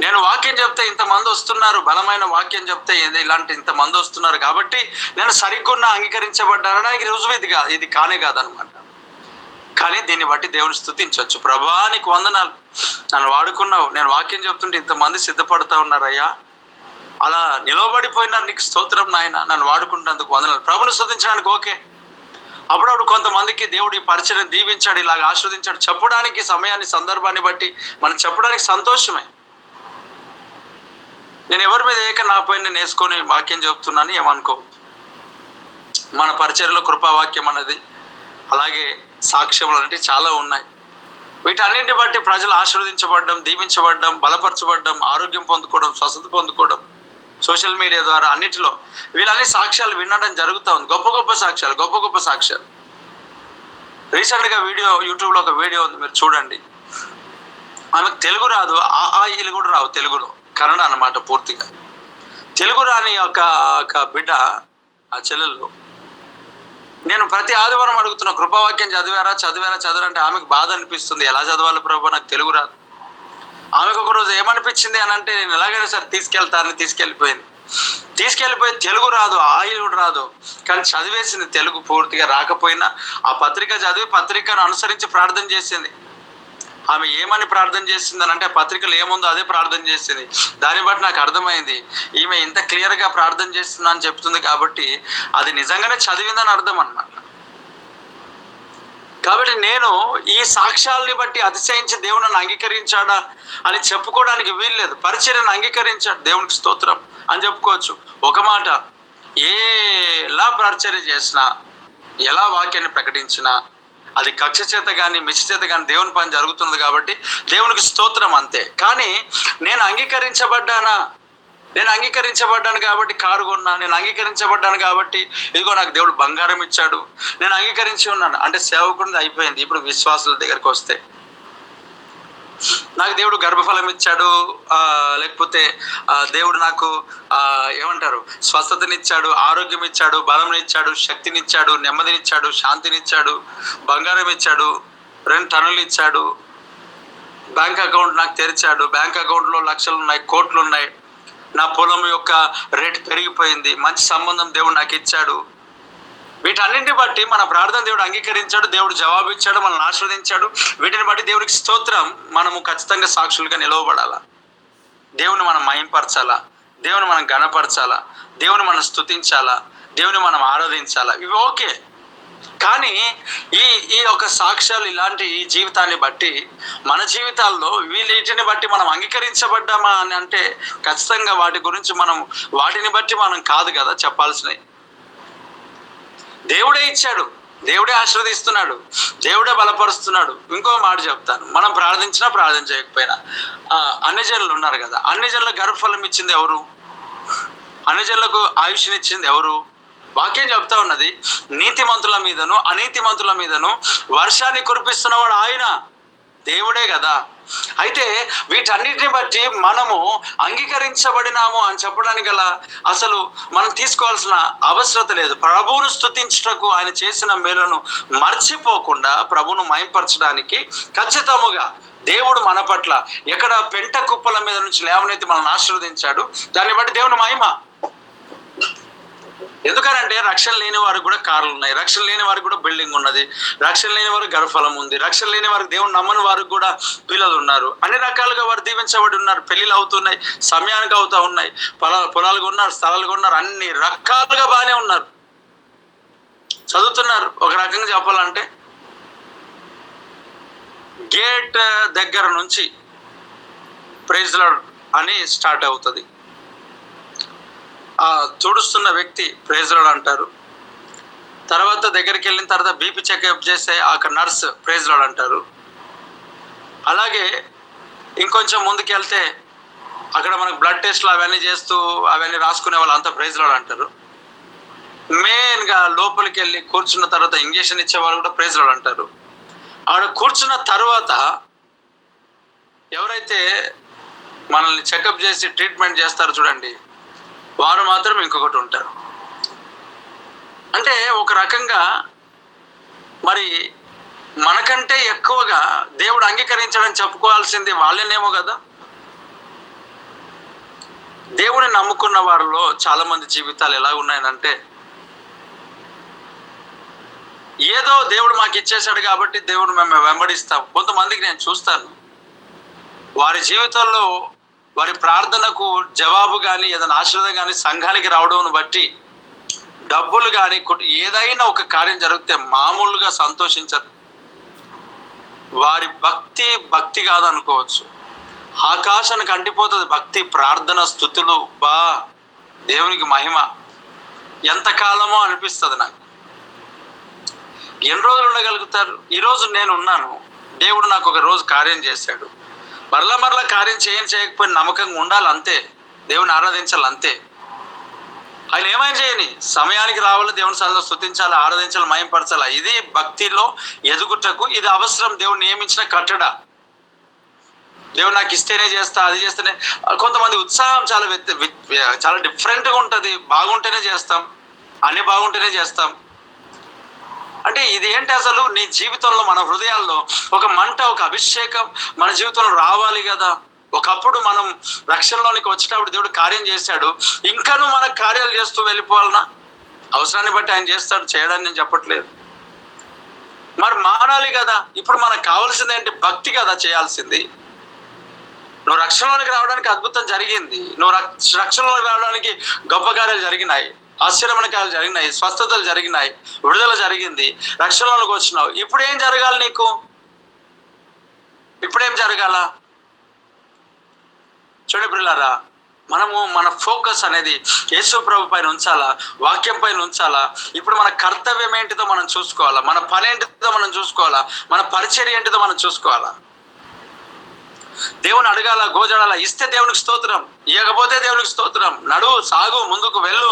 నేను వాక్యం చెప్తే ఇంతమంది వస్తున్నారు, బలమైన వాక్యం చెప్తే ఇలాంటి ఇంతమంది వస్తున్నారు కాబట్టి నేను సరిగ్గా అంగీకరించబడ్డానడానికి రుజువు ఇది కానే కాదనమాట. కానీ దీన్ని బట్టి దేవుని స్తుతించవచ్చు. ప్రభువా నీకు వందనాలు, నన్ను వాడుకున్నావు, నేను వాక్యం చెప్తుంటే ఇంతమంది సిద్ధపడతా ఉన్నారయ్యా, అలా నిలవబడిపోయినారు, నీకు స్తోత్రం నాయన, నన్ను వాడుకుంటున్నందుకు వందనాలు. ప్రభుని స్తుతించడానికి ఓకే. అప్పుడప్పుడు కొంతమందికి దేవుడు ఈ పరిచయం దీవించాడు, ఇలాగ ఆస్వాదించాడు చెప్పడానికి సమయాన్ని సందర్భాన్ని బట్టి మనం చెప్పడానికి సంతోషమే. నేను ఎవరి మీద నా పైన నేను వేసుకొని వాక్యం చెప్తున్నాను ఏమనుకో. మన పరిచర్యలో కృపావాక్యం అనేది, అలాగే సాక్ష్యములు అనేవి చాలా ఉన్నాయి. వీటన్నింటిని బట్టి ప్రజలు ఆశీర్వదించబడ్డం, దీవించబడ్డం, బలపరచబడ్డం, ఆరోగ్యం పొందుకోవడం, స్వస్థత పొందుకోవడం, సోషల్ మీడియా ద్వారా అన్నిటిలో వీళ్ళన్ని సాక్ష్యాలు వినడం జరుగుతూ ఉంది. గొప్ప గొప్ప సాక్ష్యాలు. రీసెంట్గా యూట్యూబ్లో ఒక వీడియో ఉంది, మీరు చూడండి. ఆమెకు తెలుగు రాదు, ఈలు కూడా రావు తెలుగులో, కన్నడ అన్నమాట పూర్తిగా. తెలుగు రాని ఒక బిడ్డ, ఆ చెల్లెల్లో నేను ప్రతి ఆదివారం అడుగుతున్న, కృపావాక్యం చదివారా అంటే ఆమెకు బాధ అనిపిస్తుంది. ఎలా చదవాలి ప్రభు, నాకు తెలుగు రాదు. ఆమెకు ఒకరోజు ఏమనిపించింది అని అంటే, నేను ఎలాగైనా సరే తీసుకెళ్ళిపోయి తెలుగు రాదు, ఆయిల్ కూడా రాదు, కానీ చదివేసింది. తెలుగు పూర్తిగా రాకపోయినా ఆ పత్రిక చదివి పత్రికను అనుసరించి ప్రార్థన చేసింది. ఆమె ఏమని ప్రార్థన చేసింది అని అంటే, పత్రికలు ఏముందో అదే ప్రార్థన చేసింది. దాన్ని బట్టి నాకు అర్థమైంది, ఈమె ఇంత క్లియర్గా ప్రార్థన చేస్తుందా అని చెప్తుంది కాబట్టి అది నిజంగానే చదివిందని అర్థం అన్నమాట. కాబట్టి నేను ఈ సాక్ష్యాలని బట్టి అతిశయించి దేవుని అంగీకరించాడా అని చెప్పుకోవడానికి వీల్లేదు. పరిచర్యను అంగీకరించాడు, దేవునికి స్తోత్రం అని చెప్పుకోవచ్చు. ఒక మాట, ఎలా పరిచర్య చేసినా, ఎలా వాక్యాన్ని ప్రకటించినా అది కక్ష చేత కానీ మిష చేత కానీ దేవుని పని జరుగుతుంది కాబట్టి దేవునికి స్తోత్రం అంతే. కానీ నేను అంగీకరించబడ్డాను కాబట్టి కారు కొన్నా, నేను అంగీకరించబడ్డాను కాబట్టి ఇదిగో నాకు దేవుడు బంగారం ఇచ్చాడు, నేను అంగీకరించి ఉన్నాను అంటే సేవకుడిది అయిపోయింది. ఇప్పుడు విశ్వాసుల దగ్గరికి వస్తే, నాకు దేవుడు గర్భఫలం ఇచ్చాడు, లేకపోతే దేవుడు నాకు ఏమంటారు స్వస్థతనిచ్చాడు, ఆరోగ్యం ఇచ్చాడు, బలం ఇచ్చాడు, శక్తినిచ్చాడు, నెమ్మదినిచ్చాడు, శాంతినిచ్చాడు, బంగారం ఇచ్చాడు, 2 టన్నులు ఇచ్చాడు, బ్యాంక్ అకౌంట్ నాకు తెరిచాడు, బ్యాంక్ అకౌంట్లో లక్షలు ఉన్నాయి, కోట్లు ఉన్నాయి, నా పొలం యొక్క రేటు పెరిగిపోయింది, మంచి సంబంధం దేవుడు నాకు ఇచ్చాడు. వీటన్నింటిని బట్టి మన ప్రార్థన దేవుడు అంగీకరించాడు, దేవుడు జవాబు ఇచ్చాడు, మనల్ని ఆశీర్వదించాడు. వీటిని బట్టి దేవుడికి స్తోత్రం. మనము ఖచ్చితంగా సాక్షులుగా నిలవబడాలా, దేవుని మనం మహింపరచాలా, దేవుని మనం గణపరచాలా, దేవుని మనం స్తుతించాలా, దేవుని మనం ఆరాధించాలా. ఇవి ఓకే. కానీ ఈ ఈ యొక్క సాక్ష్యాలు ఇలాంటి ఈ జీవితాన్ని బట్టి మన జీవితాల్లో వీటిని బట్టి మనం అంగీకరించబడ్డామా అని అంటే ఖచ్చితంగా వాటి గురించి వాటిని బట్టి మనం కాదు కదా చెప్పాల్సినవి. దేవుడే ఇచ్చాడు, దేవుడే ఆశీర్వదిస్తున్నాడు, దేవుడే బలపరుస్తున్నాడు. ఇంకో మాట చెప్తాను, మనం ప్రార్థించినా ప్రార్థించకపోయినా అన్ని జనులు ఉన్నారు కదా, అన్ని జనులకు గర్భఫలం ఇచ్చింది ఎవరు? అన్ని జనులకు ఆయుష్నిచ్చింది ఎవరు? వాక్యం చెప్తా ఉన్నది, నీతిమంతుల మీదను అనీతిమంతుల మీదను వర్షాన్ని కురిపిస్తున్నవాడు ఆయన, దేవుడే కదా. అయితే వీటన్నిటిని బట్టి మనము అంగీకరించబడినాము అని చెప్పడానికి గల అసలు మనం తీసుకోవాల్సిన అవసరత లేదు. ప్రభువును స్తుతించుటకు ఆయన చేసిన మేలును మర్చిపోకుండా ప్రభువును మహిమపరచడానికి ఖచ్చితముగా దేవుడు మన పట్ల ఎక్కడ పెంట కుప్పల మీద నుంచి లేవనెత్తి మనల్ని ఆశీర్వదించాడు, దాన్ని బట్టి దేవుని మహిమ. ఎందుకనంటే రక్షణ లేని వారికి కూడా కార్లు ఉన్నాయి, రక్షణ లేని వారికి కూడా బిల్డింగ్ ఉన్నది, రక్షణ లేని వారికి గర్భఫలం ఉంది, రక్షణ లేని వారికి దేవుని నమ్మని వారికి కూడా పిల్లలు ఉన్నారు, అన్ని రకాలుగా వారు దీవించబడి ఉన్నారు, పెళ్లిళ్ళు అవుతున్నాయి, సమయానికి అవుతా ఉన్నాయి, పొలాలు ఉన్నారు, స్థలాలు ఉన్నారు, అన్ని రకాలుగా బాగానే ఉన్నారు, చదువుతున్నారు. ఒక రకంగా చెప్పాలంటే గేట్ దగ్గర నుంచి ప్రైజ్ లార్డ్ అని స్టార్ట్ అవుతుంది. ఆ తుడుస్తున్న వ్యక్తి ప్రైజ్ లార్డ్ అంటారు. తర్వాత దగ్గరికి వెళ్ళిన తర్వాత బీపీ చెకప్ చేసే అక్కడ నర్స్ ప్రైజ్ లార్డ్ అంటారు. అలాగే ఇంకొంచెం ముందుకు వెళ్తే అక్కడ మనకు బ్లడ్ టెస్ట్లు అవన్నీ చేస్తూ అవన్నీ రాసుకునే వాళ్ళు అంతా ప్రైజ్ లార్డ్ అంటారు. మెయిన్గా లోపలికి వెళ్ళి కూర్చున్న తర్వాత ఇంజెక్షన్ ఇచ్చే వాళ్ళు కూడా ప్రైజ్ లార్డ్ అంటారు. ఆడ కూర్చున్న తర్వాత ఎవరైతే మనల్ని చెకప్ చేసి ట్రీట్మెంట్ చేస్తారో చూడండి, వారు మాత్రం ఇంకొకటి ఉంటారు. అంటే ఒక రకంగా మరి మనకంటే ఎక్కువగా దేవుడు అంగీకరించడని చెప్పుకోవాల్సింది వాళ్ళనేమో కదా. దేవుడిని నమ్ముకున్న వారిలో చాలా మంది జీవితాలు ఎలా ఉన్నాయనంటే, ఏదో దేవుడు మాకు ఇచ్చేశాడు కాబట్టి దేవుడు మేము వెంబడిస్తాం. కొంతమందికి నేను చూస్తాను, వారి జీవితంలో వారి ప్రార్థనకు జవాబు కానీ ఏదైనా ఆశీర్వాదం కానీ సంఘానికి రావడం బట్టి డబ్బులు కానీ ఏదైనా ఒక కార్యం జరిగితే మామూలుగా సంతోషించరు. వారి భక్తి కాదనుకోవచ్చు, ఆకాశానికి అంటిపోతుంది భక్తి, ప్రార్థన, స్తుతులు, దేవునికి మహిమ ఎంతకాలమో అనిపిస్తుంది నాకు. ఎన్ని రోజులు ఉండగలుగుతారు? ఈరోజు నేను ఉన్నాను, దేవుడు నాకు ఒక రోజు కార్యం చేశాడు, మరలా కార్యం చేయకపోయిన నమ్మకంగా ఉండాలి అంతే, దేవుని ఆరాధించాలి అంతే. ఆయన ఏమైనా చేయని సమయానికి రావాలి, దేవుని సన్నిధిలో స్తుతించాలి, ఆరాధించాలి, మహిమపరచాలి. ఇది భక్తిలో ఎదుగుటకు ఇది అవసరం. దేవుడు నియమించిన కట్టడ. దేవుడు నాకు ఇస్తేనే చేస్తా, అది చేస్తేనే. కొంతమంది ఉత్సాహం చాలా డిఫరెంట్గా ఉంటుంది, బాగుంటేనే చేస్తాం, అన్ని బాగుంటేనే చేస్తాం. అంటే ఇది ఏంటి అసలు? నీ జీవితంలో మన హృదయాల్లో ఒక మంట, ఒక అభిషేకం మన జీవితంలో రావాలి కదా. ఒకప్పుడు మనం రక్షణలోనికి వచ్చేటప్పుడు దేవుడు కార్యం చేశాడు, ఇంకాను మన కార్యాలు చేస్తూ వెళ్ళిపోవాలన్నా? అవసరాన్ని బట్టి ఆయన చేస్తాడు, చేయడానికి నేను చెప్పట్లేదు, మరి మారాలి కదా. ఇప్పుడు మనకు కావాల్సింది ఏంటి? భక్తి కదా చేయాల్సింది. నువ్వు రక్షణలోనికి రావడానికి అద్భుతం జరిగింది, నువ్వు రక్షణలోనికి రావడానికి గొప్ప కార్యాలు జరిగినాయి, ఆశ్చర్యమైన కార్యాలు జరిగినాయి, స్వస్థతలు జరిగినాయి, విడుదల జరిగింది, రక్షణలోకి వచ్చినావు. ఇప్పుడు ఏం జరగాలి నీకు? ఇప్పుడేం జరగాల? చూడండి ప్రియులారా, మనము మన ఫోకస్ అనేది యేసు ప్రభు పైన ఉంచాలా, వాక్యం పైన ఉంచాలా. ఇప్పుడు మన కర్తవ్యం ఏంటిదో మనం చూసుకోవాలా, మన పని ఏంటిదో మనం చూసుకోవాలా, మన పరిచర్య ఏంటిదో మనం చూసుకోవాలా. దేవుని అడగాల, గోజాడాల. ఇస్తే దేవునికి స్తోత్రం, ఇవ్వకపోతే దేవునికి స్తోత్రం. నడువు, సాగు, ముందుకు వెళ్ళు,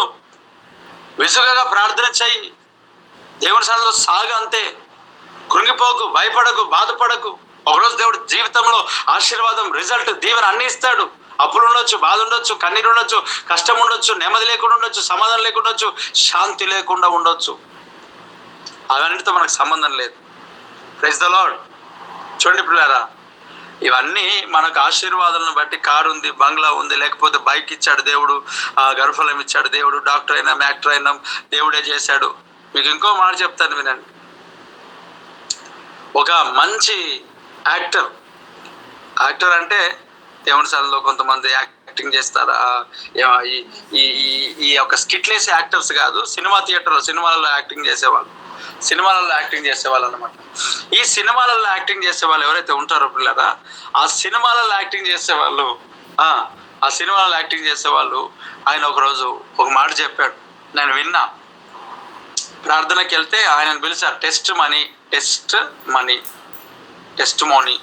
విసుగగా ప్రార్థన చెయ్యి, దేవుని సన్నిధిలో సాగు అంతే. కృంగిపోకు, భయపడకు, బాధపడకు. ఒకరోజు దేవుడు జీవితంలో ఆశీర్వాదం, రిజల్ట్, దీవెన అన్ని ఇస్తాడు. అప్పులు ఉండొచ్చు, బాధ ఉండొచ్చు, కన్నీరు ఉండొచ్చు, కష్టం ఉండొచ్చు, నెమ్మది లేకుండా ఉండొచ్చు, సమాధానం లేకుండా ఉండొచ్చు, శాంతి లేకుండా ఉండొచ్చు. అవన్నిటితో మనకు సంబంధం లేదు. Praise the Lord. చూడండి పిల్లారా, ఇవన్నీ మనకు ఆశీర్వాదాలను బట్టి. కారు ఉంది, బంగ్లా ఉంది, లేకపోతే బైక్ ఇచ్చాడు దేవుడు, గర్భఫలం ఇచ్చాడు దేవుడు, డాక్టర్ అయినాం, యాక్టర్ అయినాం, దేవుడే చేశాడు. మీకు ఇంకో మాట చెప్తాను వినండి. ఒక మంచి యాక్టర్ అంటే దేవుని సన్నిధిలో కొంతమంది యాక్టింగ్ చేస్తారు. ఈ యొక్క స్కిట్లేసే యాక్టర్స్ కాదు, సినిమా థియేటర్లో సినిమాలలో యాక్టింగ్ చేసేవాళ్ళు. సినిమాలలో యాక్టింగ్ చేసేవాళ్ళు అనమాట. ఈ సినిమాలలో యాక్టింగ్ చేసే వాళ్ళు ఎవరైతే ఉంటారో పిల్లరా, ఆ సినిమాలలో యాక్టింగ్ చేసేవాళ్ళు ఆ సినిమాలలో యాక్టింగ్ చేసేవాళ్ళు ఆయన ఒకరోజు ఒక మాట చెప్పాడు, నేను విన్నా. ప్రార్థనకి వెళ్తే ఆయనను పిలిచారు, టెస్ట్ మనీ.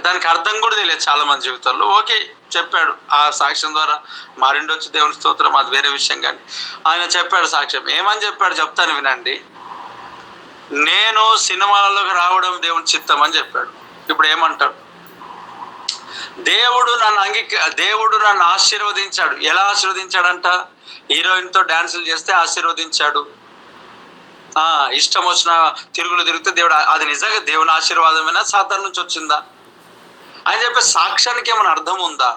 దానికి అర్థం కూడా తెలియదు చాలా మంది జీవితాల్లో. ఓకే చెప్పాడు, ఆ సాక్ష్యం ద్వారా మారిండొచ్చు, దేవుని స్తోత్రం, అది వేరే విషయం. కానీ ఆయన చెప్పాడు సాక్ష్యం. ఏమని చెప్పాడు చెప్తాను వినండి. నేను సినిమాలలోకి రావడం దేవుని చిత్తం అని చెప్పాడు. ఇప్పుడు ఏమంటాడు? దేవుడు నన్ను ఆశీర్వదించాడు. ఎలా ఆశీర్వదించాడంట? హీరోయిన్తో డాన్సులు చేస్తే ఆశీర్వదించాడు. ఇష్టం వచ్చిన తిరుగులు తిరిగితే దేవుడు, అది నిజంగా దేవుని ఆశీర్వాదమైనా సాతాను నుంచి వచ్చిందా అని చెప్పే సాక్ష్యానికి ఏమైనా అర్థం ఉందా?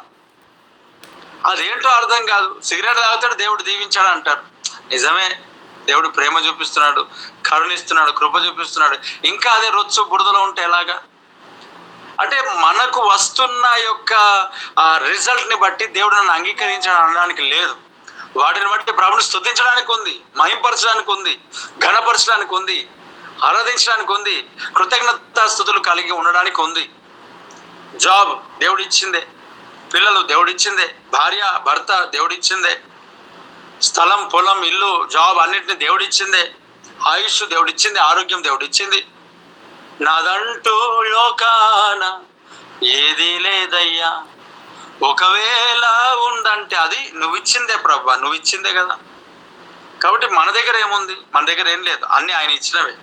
అదేంటో అర్థం కాదు. సిగరెట్ తాగుతాడు, దేవుడు దీవించాడు అంటారు. నిజమే, దేవుడు ప్రేమ చూపిస్తున్నాడు, కరుణిస్తున్నాడు, కృప చూపిస్తున్నాడు. ఇంకా అదే రొచ్చు బురదలో ఉంటే ఎలాగా? అంటే మనకు వస్తున్న యొక్క రిజల్ట్ని బట్టి దేవుడు నన్ను అంగీకరించాడు అనడానికి లేదు. వాటిని బట్టి ప్రభుని స్తుతించడానికి ఉంది, మహింపరచడానికి ఉంది, ఘనపరచడానికి ఉంది, ఆరాధించడానికి ఉంది, కృతజ్ఞతాస్తుతులు కలిగి ఉండడానికి ఉంది. జాబ్ దేవుడిచ్చిందే, పిల్లలు దేవుడిచ్చిందే, భార్య భర్త దేవుడిచ్చిందే, స్థలం పొలం ఇల్లు జాబ్ అన్నిటిని దేవుడిచ్చిందే, ఆయుష్ దేవుడిచ్చింది, ఆరోగ్యం దేవుడిచ్చింది. నాదంటూ లోకాన ఏది లేదయ్యా, ఒకవేళ ఉందంటే అది నువ్విచ్చిందే ప్రభా, నువ్విచ్చిందే కదా. కాబట్టి మన దగ్గర ఏముంది? మన దగ్గర ఏం లేదు, అన్నీ ఆయన ఇచ్చినవే.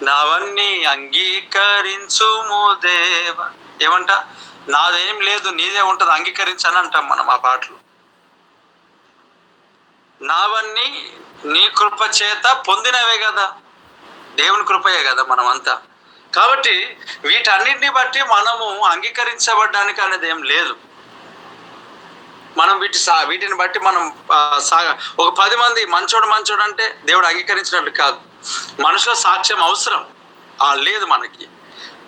నావన్నీ అంగీకరించుము దేవ. ఏమంట? నాదేం లేదు, నీదే ఉంటుంది, అంగీకరించని అంటాం మనం ఆ పాటలు. నావన్నీ నీ కృప చేత పొందినవే కదా, దేవుని కృపయే కదా మనమంతా. కాబట్టి వీటన్నిటిని బట్టి మనము అంగీకరించబడ్డానికి అనేది ఏం లేదు. మనం వీటిని బట్టి మనం ఒక 10 మంది మంచోడు అంటే దేవుడు అంగీకరించినట్టు కాదు. మనుషుల సాక్ష్యం అవసరం లేదు మనకి,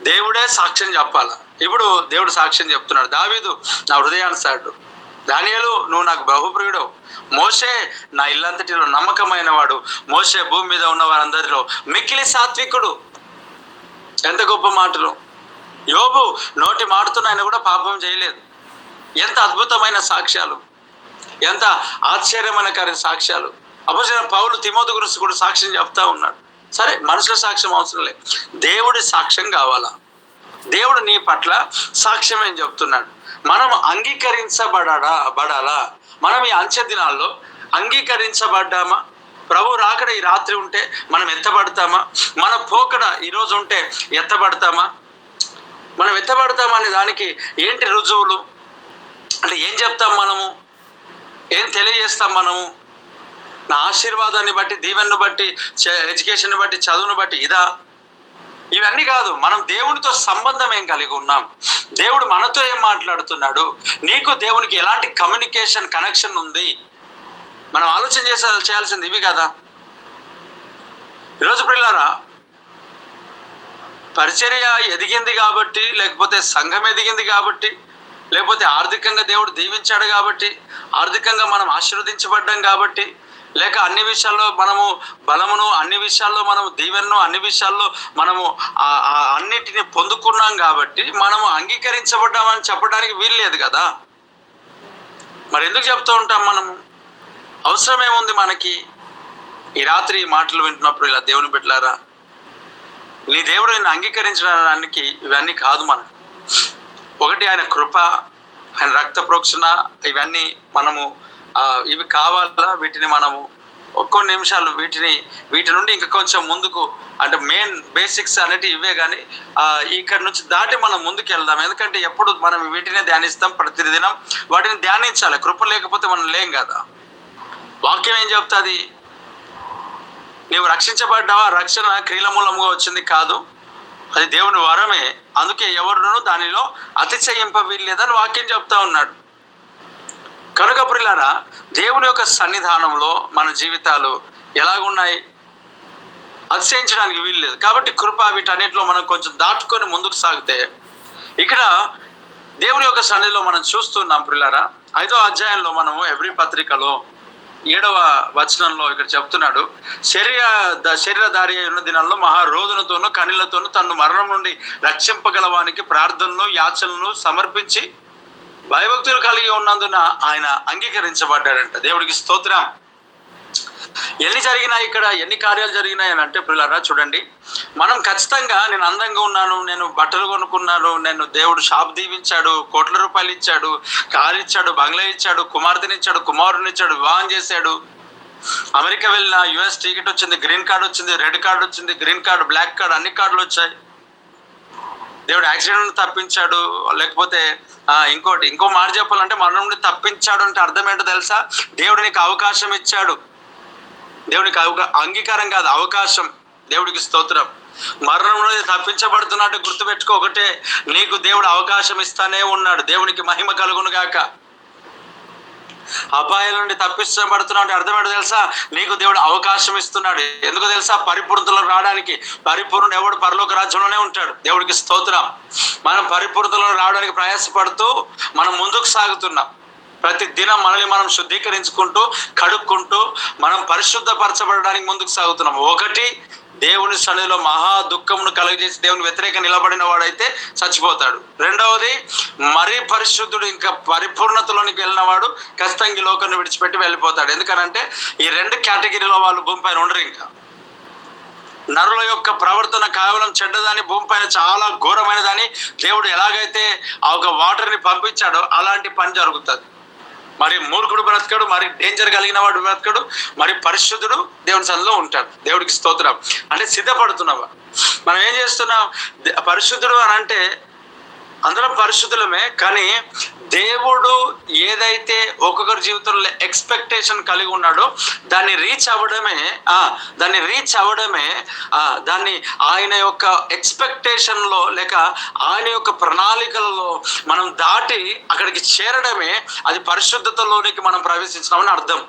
దేవుడే సాక్ష్యం చెప్పాలా. ఇప్పుడు దేవుడు సాక్ష్యం చెప్తున్నాడు. దావీదు నా హృదయానుసారుడు, దానియేలు నువ్వు నాకు బహుప్రియుడు, మోషే నా ఇల్లంతటిలో నమ్మకమైన వాడు, మోషే భూమి మీద ఉన్న వారందరిలో మిక్కిలి సాత్వికుడు. ఎంత గొప్ప మాటలు! యోబు నోటి మాటతో ఆయన కూడా పాపం చేయలేదు. ఎంత అద్భుతమైన సాక్ష్యాలు, ఎంత ఆశ్చర్యమైన సాక్ష్యాలు. అపొస్తలుడైన పౌలు తిమోతి గురించి కూడా సాక్ష్యం చెప్తా ఉన్నాడు. సరే, మనుషుల సాక్ష్యం అవసరం లేదు, దేవుడి సాక్ష్యం కావాలా. దేవుడు నీ పట్ల సాక్ష్యం ఏం చెప్తున్నాడు? మనం అంగీకరించబడాలా? మనం ఈ అంచె దినాల్లో అంగీకరించబడ్డామా? ప్రభు రాకడ ఈ రాత్రి ఉంటే మనం ఎత్తబడతామా? మన పోకడ ఈరోజు ఉంటే ఎత్తబడతామా? మనం ఎత్తబడతామా అనే దానికి ఏంటి రుజువులు? అంటే ఏం చెప్తాం మనము, ఏం తెలియజేస్తాం మనము? నా ఆశీర్వాదాన్ని బట్టి, దీవెనను బట్టి, ఎడ్యుకేషన్ బట్టి, చదువును బట్టి ఇదా? ఇవన్నీ కాదు. మనం దేవునితో సంబంధం ఏం కలిగి ఉన్నాం, దేవుడు మనతో ఏం మాట్లాడుతున్నాడు, నీకు దేవునికి ఎలాంటి కనెక్షన్ ఉంది, మనం ఆలోచన చేయాల్సింది ఇవి కదా. ఈరోజు పిల్లారా, పరిచర్య ఎదిగింది కాబట్టి, లేకపోతే సంఘం ఎదిగింది కాబట్టి, లేకపోతే ఆర్థికంగా దేవుడు దీవించాడు కాబట్టి, ఆర్థికంగా మనం ఆశీర్వదించబడ్డాం కాబట్టి, లేక అన్ని విషయాల్లో మనము బలమును, అన్ని విషయాల్లో మనము దీవెనను, అన్ని విషయాల్లో మనము అన్నిటిని పొందుకున్నాం కాబట్టి మనము అంగీకరించబడ్డామని చెప్పడానికి వీలు లేదు కదా. మరి ఎందుకు చెప్తూ ఉంటాం మనము? అవసరం ఏముంది మనకి? ఈ రాత్రి ఈ మాటలు వింటున్నప్పుడు ఇలా దేవుని బిడ్డలారా, నీ దేవుడు నిన్ను అంగీకరించడానికి ఇవన్నీ కాదు మనకు. ఒకటి ఆయన కృప, ఆయన రక్త ప్రోక్షణ, ఇవన్నీ మనము ఇవి కావాలా. వీటిని మనము కొన్ని నిమిషాలు వీటి నుండి ఇంకా కొంచెం ముందుకు, అంటే మెయిన్ బేసిక్స్ అనేవి ఇవే. కానీ ఇక్కడ నుంచి దాటి మనం ముందుకు వెళ్దాం. ఎందుకంటే ఎప్పుడు మనం వీటినే ధ్యానిస్తాం, ప్రతిదినం వాటిని ధ్యానించాలి. కృప లేకపోతే మనం లేం కదా. వాక్యం ఏం చెప్తుంది? నీవు రక్షించబడ్డావా? రక్షణ క్రియల మూలంగా వచ్చింది కాదు, అది దేవుని వరమే. అందుకే ఎవరును దానిలో అతిశయింప వీల్లేదని వాక్యం చెప్తా ఉన్నాడు. కనుక ప్రియులారా, దేవుని యొక్క సన్నిధానంలో మన జీవితాలు ఎలాగున్నాయి? అతిశయించడానికి వీల్లేదు. కాబట్టి కృప, వీటన్నిటిలో మనం కొంచెం దాటుకొని ముందుకు సాగితే, ఇక్కడ దేవుని యొక్క సన్నిధిలో మనం చూస్తున్నాం ప్రియులారా. 5వ అధ్యాయంలో మనము ఎబ్రీ పత్రికలో 7వ వచనంలో ఇక్కడ చెప్తున్నాడు, శరీరధారి ఉన్న దినాల్లో మహారోధనతోనూ కన్నీళ్లతోనూ తను మరణం నుండి రక్షింపగలవానికి ప్రార్థనను యాచనలను సమర్పించి భయభక్తులు కలిగి ఉన్నందున ఆయన అంగీకరించబడ్డాడంట. దేవుడికి స్తోత్రం. ఎన్ని జరిగినాయి ఇక్కడ, ఎన్ని కార్యాలు జరిగినాయి అని అంటే పిల్లరా చూడండి, మనం ఖచ్చితంగా నేను అందంగా ఉన్నాను, నేను బట్టలు కొనుక్కున్నాను, నేను దేవుడు షాప్ దీవించాడు, కోట్ల రూపాయలు ఇచ్చాడు, కారు ఇచ్చాడు, బంగ్లా ఇచ్చాడు, కుమార్తెని ఇచ్చాడు, కుమారుని ఇచ్చాడు, వివాహం చేశాడు, అమెరికా వెళ్ళిన US టికెట్ వచ్చింది, గ్రీన్ కార్డు వచ్చింది, రెడ్ కార్డు వచ్చింది, గ్రీన్ కార్డు, బ్లాక్ కార్డు, అన్ని కార్డులు వచ్చాయి. దేవుడు యాక్సిడెంట్ తప్పించాడు, లేకపోతే ఇంకో మాట చెప్పాలంటే మన నుండి తప్పించాడు అంటే అర్థం ఏంటో తెలుసా? దేవుడు నీకు అవకాశం ఇచ్చాడు. దేవునికి అంగీకారం కాదు, అవకాశం. దేవుడికి స్తోత్రం. మరణం నుండి తప్పించబడుతున్నట్టు గుర్తుపెట్టుకో, ఒకటే, నీకు దేవుడు అవకాశం ఇస్తానే ఉన్నాడు. దేవునికి మహిమ కలుగును గాక. అపాయాల నుండి తప్పించబడుతున్నావు అంటే అర్థం ఏంటో తెలుసా? నీకు దేవుడు అవకాశం ఇస్తున్నాడు. ఎందుకు తెలుసా? పరిపూర్ణతలో రావడానికి. పరిపూర్ణుడు ఎవడు పరలోక రాజ్యంలోనే ఉంటాడు. దేవుడికి స్తోత్రం. మనం పరిపూర్ణతలో రావడానికి ప్రయాసపడుతూ మనం ముందుకు సాగుతున్నాం. ప్రతి దినం మనల్ని మనం శుద్ధీకరించుకుంటూ, కడుక్కుంటూ, మనం పరిశుద్ధపరచబడడానికి ముందుకు సాగుతున్నాం. ఒకటి, దేవుని సన్నిధిలో మహా దుఃఖమును కలుగజేసి దేవుని వ్యతిరేక నిలబడిన వాడైతే చచ్చిపోతాడు. రెండవది, మరీ పరిశుద్ధుడు ఇంకా పరిపూర్ణతలోనికి వెళ్ళిన వాడు ఖచ్చితంగా ఈ లోకాన్ని విడిచిపెట్టి వెళ్ళిపోతాడు. ఎందుకనంటే ఈ 2 కేటగిరీలో వాళ్ళు భూమిపైన ఉండరు. ఇంకా నరుల యొక్క ప్రవర్తన కేవలం చెడ్డదాని, భూమిపైన చాలా ఘోరమైనదని దేవుడు ఎలాగైతే ఆ ఒక వాటర్ని పంపించాడో అలాంటి పని జరుగుతుంది. మరి మూర్ఖుడు బ్రతకడు, మరి డేంజర్ కలిగిన వాడు బ్రతకడు, మరి పరిశుద్ధుడు దేవుని సన్నిధిలో ఉంటాడు. దేవుడికి స్తోత్రం. అంటే సిద్ధపడుతున్నావా? మనం ఏం చేస్తున్నాం? పరిశుద్ధుడు అని అంటే అందరం పరిశుద్ధులమే, కానీ దేవుడు ఏదైతే ఒక్కొక్కరి జీవితంలో ఎక్స్పెక్టేషన్ కలిగి ఉన్నాడో దాన్ని రీచ్ అవ్వడమే దాన్ని ఆయన యొక్క ఎక్స్పెక్టేషన్లో లేక ఆయన యొక్క ప్రణాళికలలో మనం దాటి అక్కడికి చేరడమే అది పరిశుద్ధతలోనికి మనం ప్రవేశించినామని అర్థం.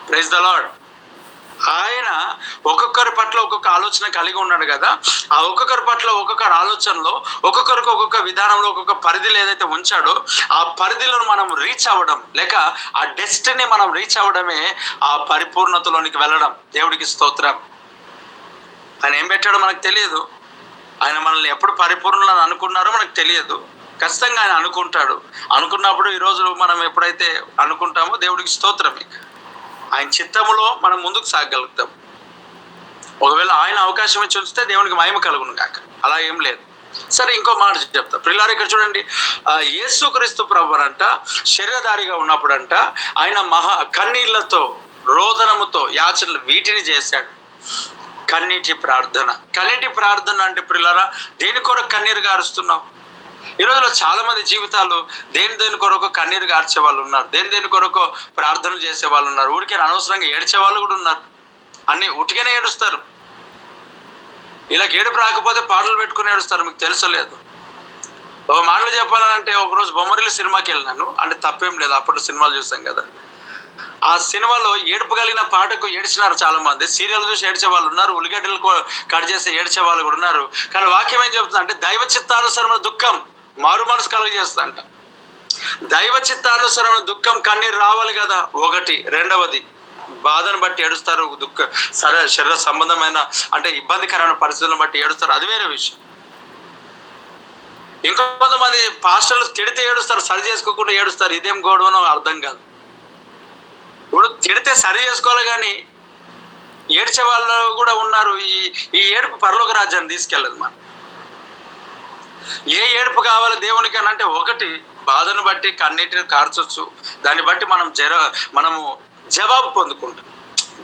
Praise the Lord. ఆయన ఒక్కొక్కరి పట్ల ఒక్కొక్క ఆలోచన కలిగి ఉన్నాడు కదా. ఆ ఒక్కొక్కరి పట్ల ఒక్కొక్కరి ఆలోచనలో, ఒక్కొక్కరికి ఒక్కొక్క విధానంలో ఒక్కొక్క పరిధిలో ఏదైతే ఉంచాడో ఆ పరిధిలను మనం రీచ్ అవ్వడం, లేక ఆ డెస్టినీ మనం రీచ్ అవ్వడమే ఆ పరిపూర్ణతలోనికి వెళ్ళడం. దేవుడికి స్తోత్రం. ఆయన ఏం పెట్టాడో మనకు తెలియదు. ఆయన మనల్ని ఎప్పుడు పరిపూర్ణులను అనుకున్నారో మనకు తెలియదు. ఖచ్చితంగా ఆయన అనుకుంటాడు. అనుకున్నప్పుడు ఈరోజు మనం ఎప్పుడైతే అనుకుంటామో దేవుడికి స్తోత్రం. ఆయన చిత్తములో మనం ముందుకు సాగగలుగుతాం. ఒకవేళ ఆయన అవకాశం ఇచ్చి ఉంచితే దేవునికి మహిమ కలుగును కాక. అలా ఏం లేదు. సరే, ఇంకో మాట చెప్తా. ప్రియులారా, ఇక్కడ చూడండి, యేసుక్రీస్తు ప్రభువునంట శరీరధారిగా ఉన్నప్పుడంట ఆయన కన్నీళ్లతో, రోదనముతో యాచనలు వీటిని చేశాడు. కన్నీటి ప్రార్థన అంటే ప్రియులారా, దేని కొరకు కన్నీరు గారుస్తున్నాం? ఈ రోజులో చాలా మంది జీవితాలు దేని కొరకు కన్నీరు గార్చే వాళ్ళు ఉన్నారు, దేని కొరకు ప్రార్థనలు చేసే వాళ్ళు ఉన్నారు, ఊరికే అనవసరంగా ఏడ్చే వాళ్ళు కూడా ఉన్నారు. అన్ని ఉట్టిగానే ఏడుస్తారు. ఇలా ఏడుపు రాకపోతే పాటలు పెట్టుకుని ఏడుస్తారు. మీకు తెలుసలేదు. ఒక మాటలు చెప్పాలంటే ఒకరోజు బొమ్మరిల్లు సినిమాకి వెళ్ళినాను. అంటే తప్పేం లేదు, అప్పుడు సినిమాలు చూస్తాం కదా. ఆ సినిమాలో ఏడుపు కలిగిన పాటకు ఏడ్చినారు చాలా మంది. సీరియల్ చూసి ఏడ్చే వాళ్ళు ఉన్నారు, ఉల్లిగడ్డలు కట్ చేసి ఏడ్చే వాళ్ళు కూడా ఉన్నారు. కానీ వాక్యం ఏం చెప్తుంది అంటే దైవ చిత్తానుసరమైన దుఃఖం మారు మనసు కలుగజేస్తంట. దైవ చిత్తానుసరమైన దుఃఖం, కన్నీరు రావాలి కదా. ఒకటి. రెండవది, బాధను బట్టి ఏడుస్తారు, శరీర సంబంధమైన అంటే ఇబ్బందికరమైన పరిస్థితులను బట్టి ఏడుస్తారు, అది వేరే విషయం. ఇంకొంతమంది పాస్టర్లు తిడితే ఏడుస్తారు, సరి చేసుకోకుండా ఏడుస్తారు. ఇదేం గొడవనో అర్థం కాదు. ఇప్పుడు తిడితే సరి చేసుకోవాలి, కానీ ఏడ్చే వాళ్ళు కూడా ఉన్నారు. ఈ ఏడుపు పరలోక రాజ్యాన్ని తీసుకెళ్ళదు. మనం ఏ ఏడుపు కావాలి దేవునికి అని అంటే, ఒకటి, బాధను బట్టి కన్నీటిని కార్చొచ్చు, దాన్ని బట్టి మనము జవాబు పొందుకుంటాం.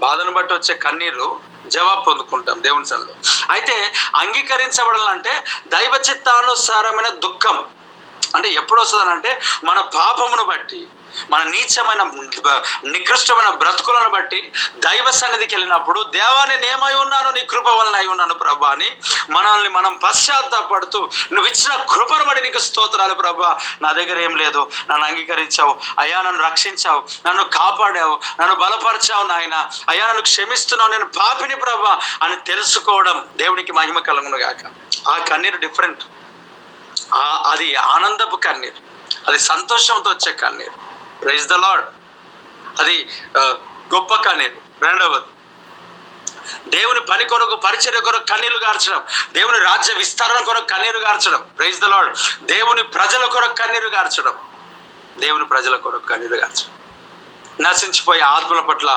బాధను బట్టి వచ్చే కన్నీరు జవాబు పొందుకుంటాం దేవుని సన్నిధిలో. అయితే అంగీకరించబడాలంటే దైవ చిత్తానుసారమైన దుఃఖం అంటే ఎప్పుడు వస్తుందనంటే మన పాపమును బట్టి, మన నీచమైన నికృష్టమైన బ్రతుకులను బట్టి దైవ సన్నిధికి వెళ్ళినప్పుడు, దేవా నేను ఏమై ఉన్నాను, నీ కృప వలన అయి ఉన్నాను ప్రభా అని మనల్ని మనం పశ్చాత్తాపడుతూ, నువ్వు ఇచ్చిన కృపను బట్టి నీకు స్తోత్రాలు ప్రభా, నా దగ్గర ఏం లేదు, నన్ను అంగీకరించావు అయ్యా, నన్ను రక్షించావు, నన్ను కాపాడావు, నన్ను బలపరిచావు నాయన, అయ్యా నన్ను క్షమిస్తున్నావు, నేను పాపిని ప్రభా అని తెలుసుకోవడం దేవునికి మహిమ కలుగును గాక. ఆ కన్నీరు డిఫరెంట్. అది ఆనందపు కన్నీరు, అది సంతోషంతో వచ్చే కన్నీరు. Praise the Lord. అది గొప్ప కన్నీరు. రెండవది, దేవుని పని కొరకు, పరిచర్య కొరకు కన్నీరు గార్చడం, దేవుని రాజ్య విస్తరణ కొరకు కన్నీరు గార్చడం. Praise the lord. దేవుని ప్రజల కొరకు కన్నీరు గార్చడం, దేవుని ప్రజల కొరకు కన్నీరు గార్చడం, నశించిపోయే ఆత్మల పట్ల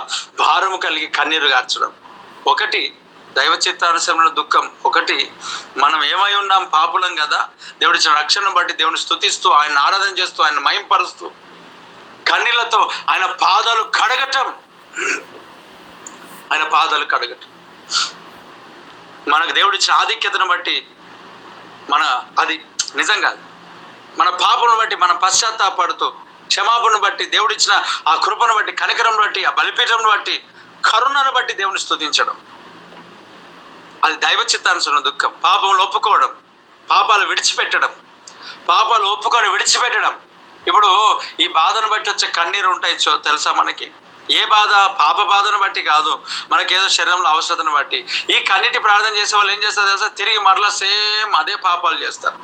భారము కలిగి కన్నీరు గార్చడం. ఒకటి దైవ చిత్తానుసరణ దుఃఖం, ఒకటి మనం ఏమై ఉన్నాం, పాపులం కదా, దేవుడి రక్షణను బట్టి దేవుని స్తుతిస్తూ, ఆయన ఆరాధన చేస్తూ, ఆయన మహింపరుస్తూ కన్నీళ్లతో ఆయన పాదాలు కడగటం, ఆయన పాదాలు కడగటం. మనకు దేవుడిచ్చిన ఆధిక్యతను బట్టి అది నిజంగా మన పాపను బట్టి మనం పశ్చాత్తాపడుతూ, క్షమాపణను బట్టి, దేవుడిచ్చిన ఆ కృపను బట్టి, కనికరం బట్టి, ఆ బలిపీఠంను బట్టి, కరుణను బట్టి దేవుని స్తుతించడం, అది దైవ చిత్తానుసరణ దుఃఖం. పాపములు ఒప్పుకోవడం, పాపాలు విడిచిపెట్టడం, పాపాలు ఒప్పుకొని విడిచిపెట్టడం. ఇప్పుడు ఈ బాధను బట్టి వచ్చే కన్నీరు ఉంటాయి తెలుసా మనకి. ఏ బాధ? పాప బాధను బట్టి కాదు, మనకేదో శరీరంలో అవసరతను బట్టి. ఈ కన్నీటి ప్రార్థన చేసే వాళ్ళు ఏం చేస్తారు తెలుసా? తిరిగి మరలా సేమ్ అదే పాపాలు చేస్తారు.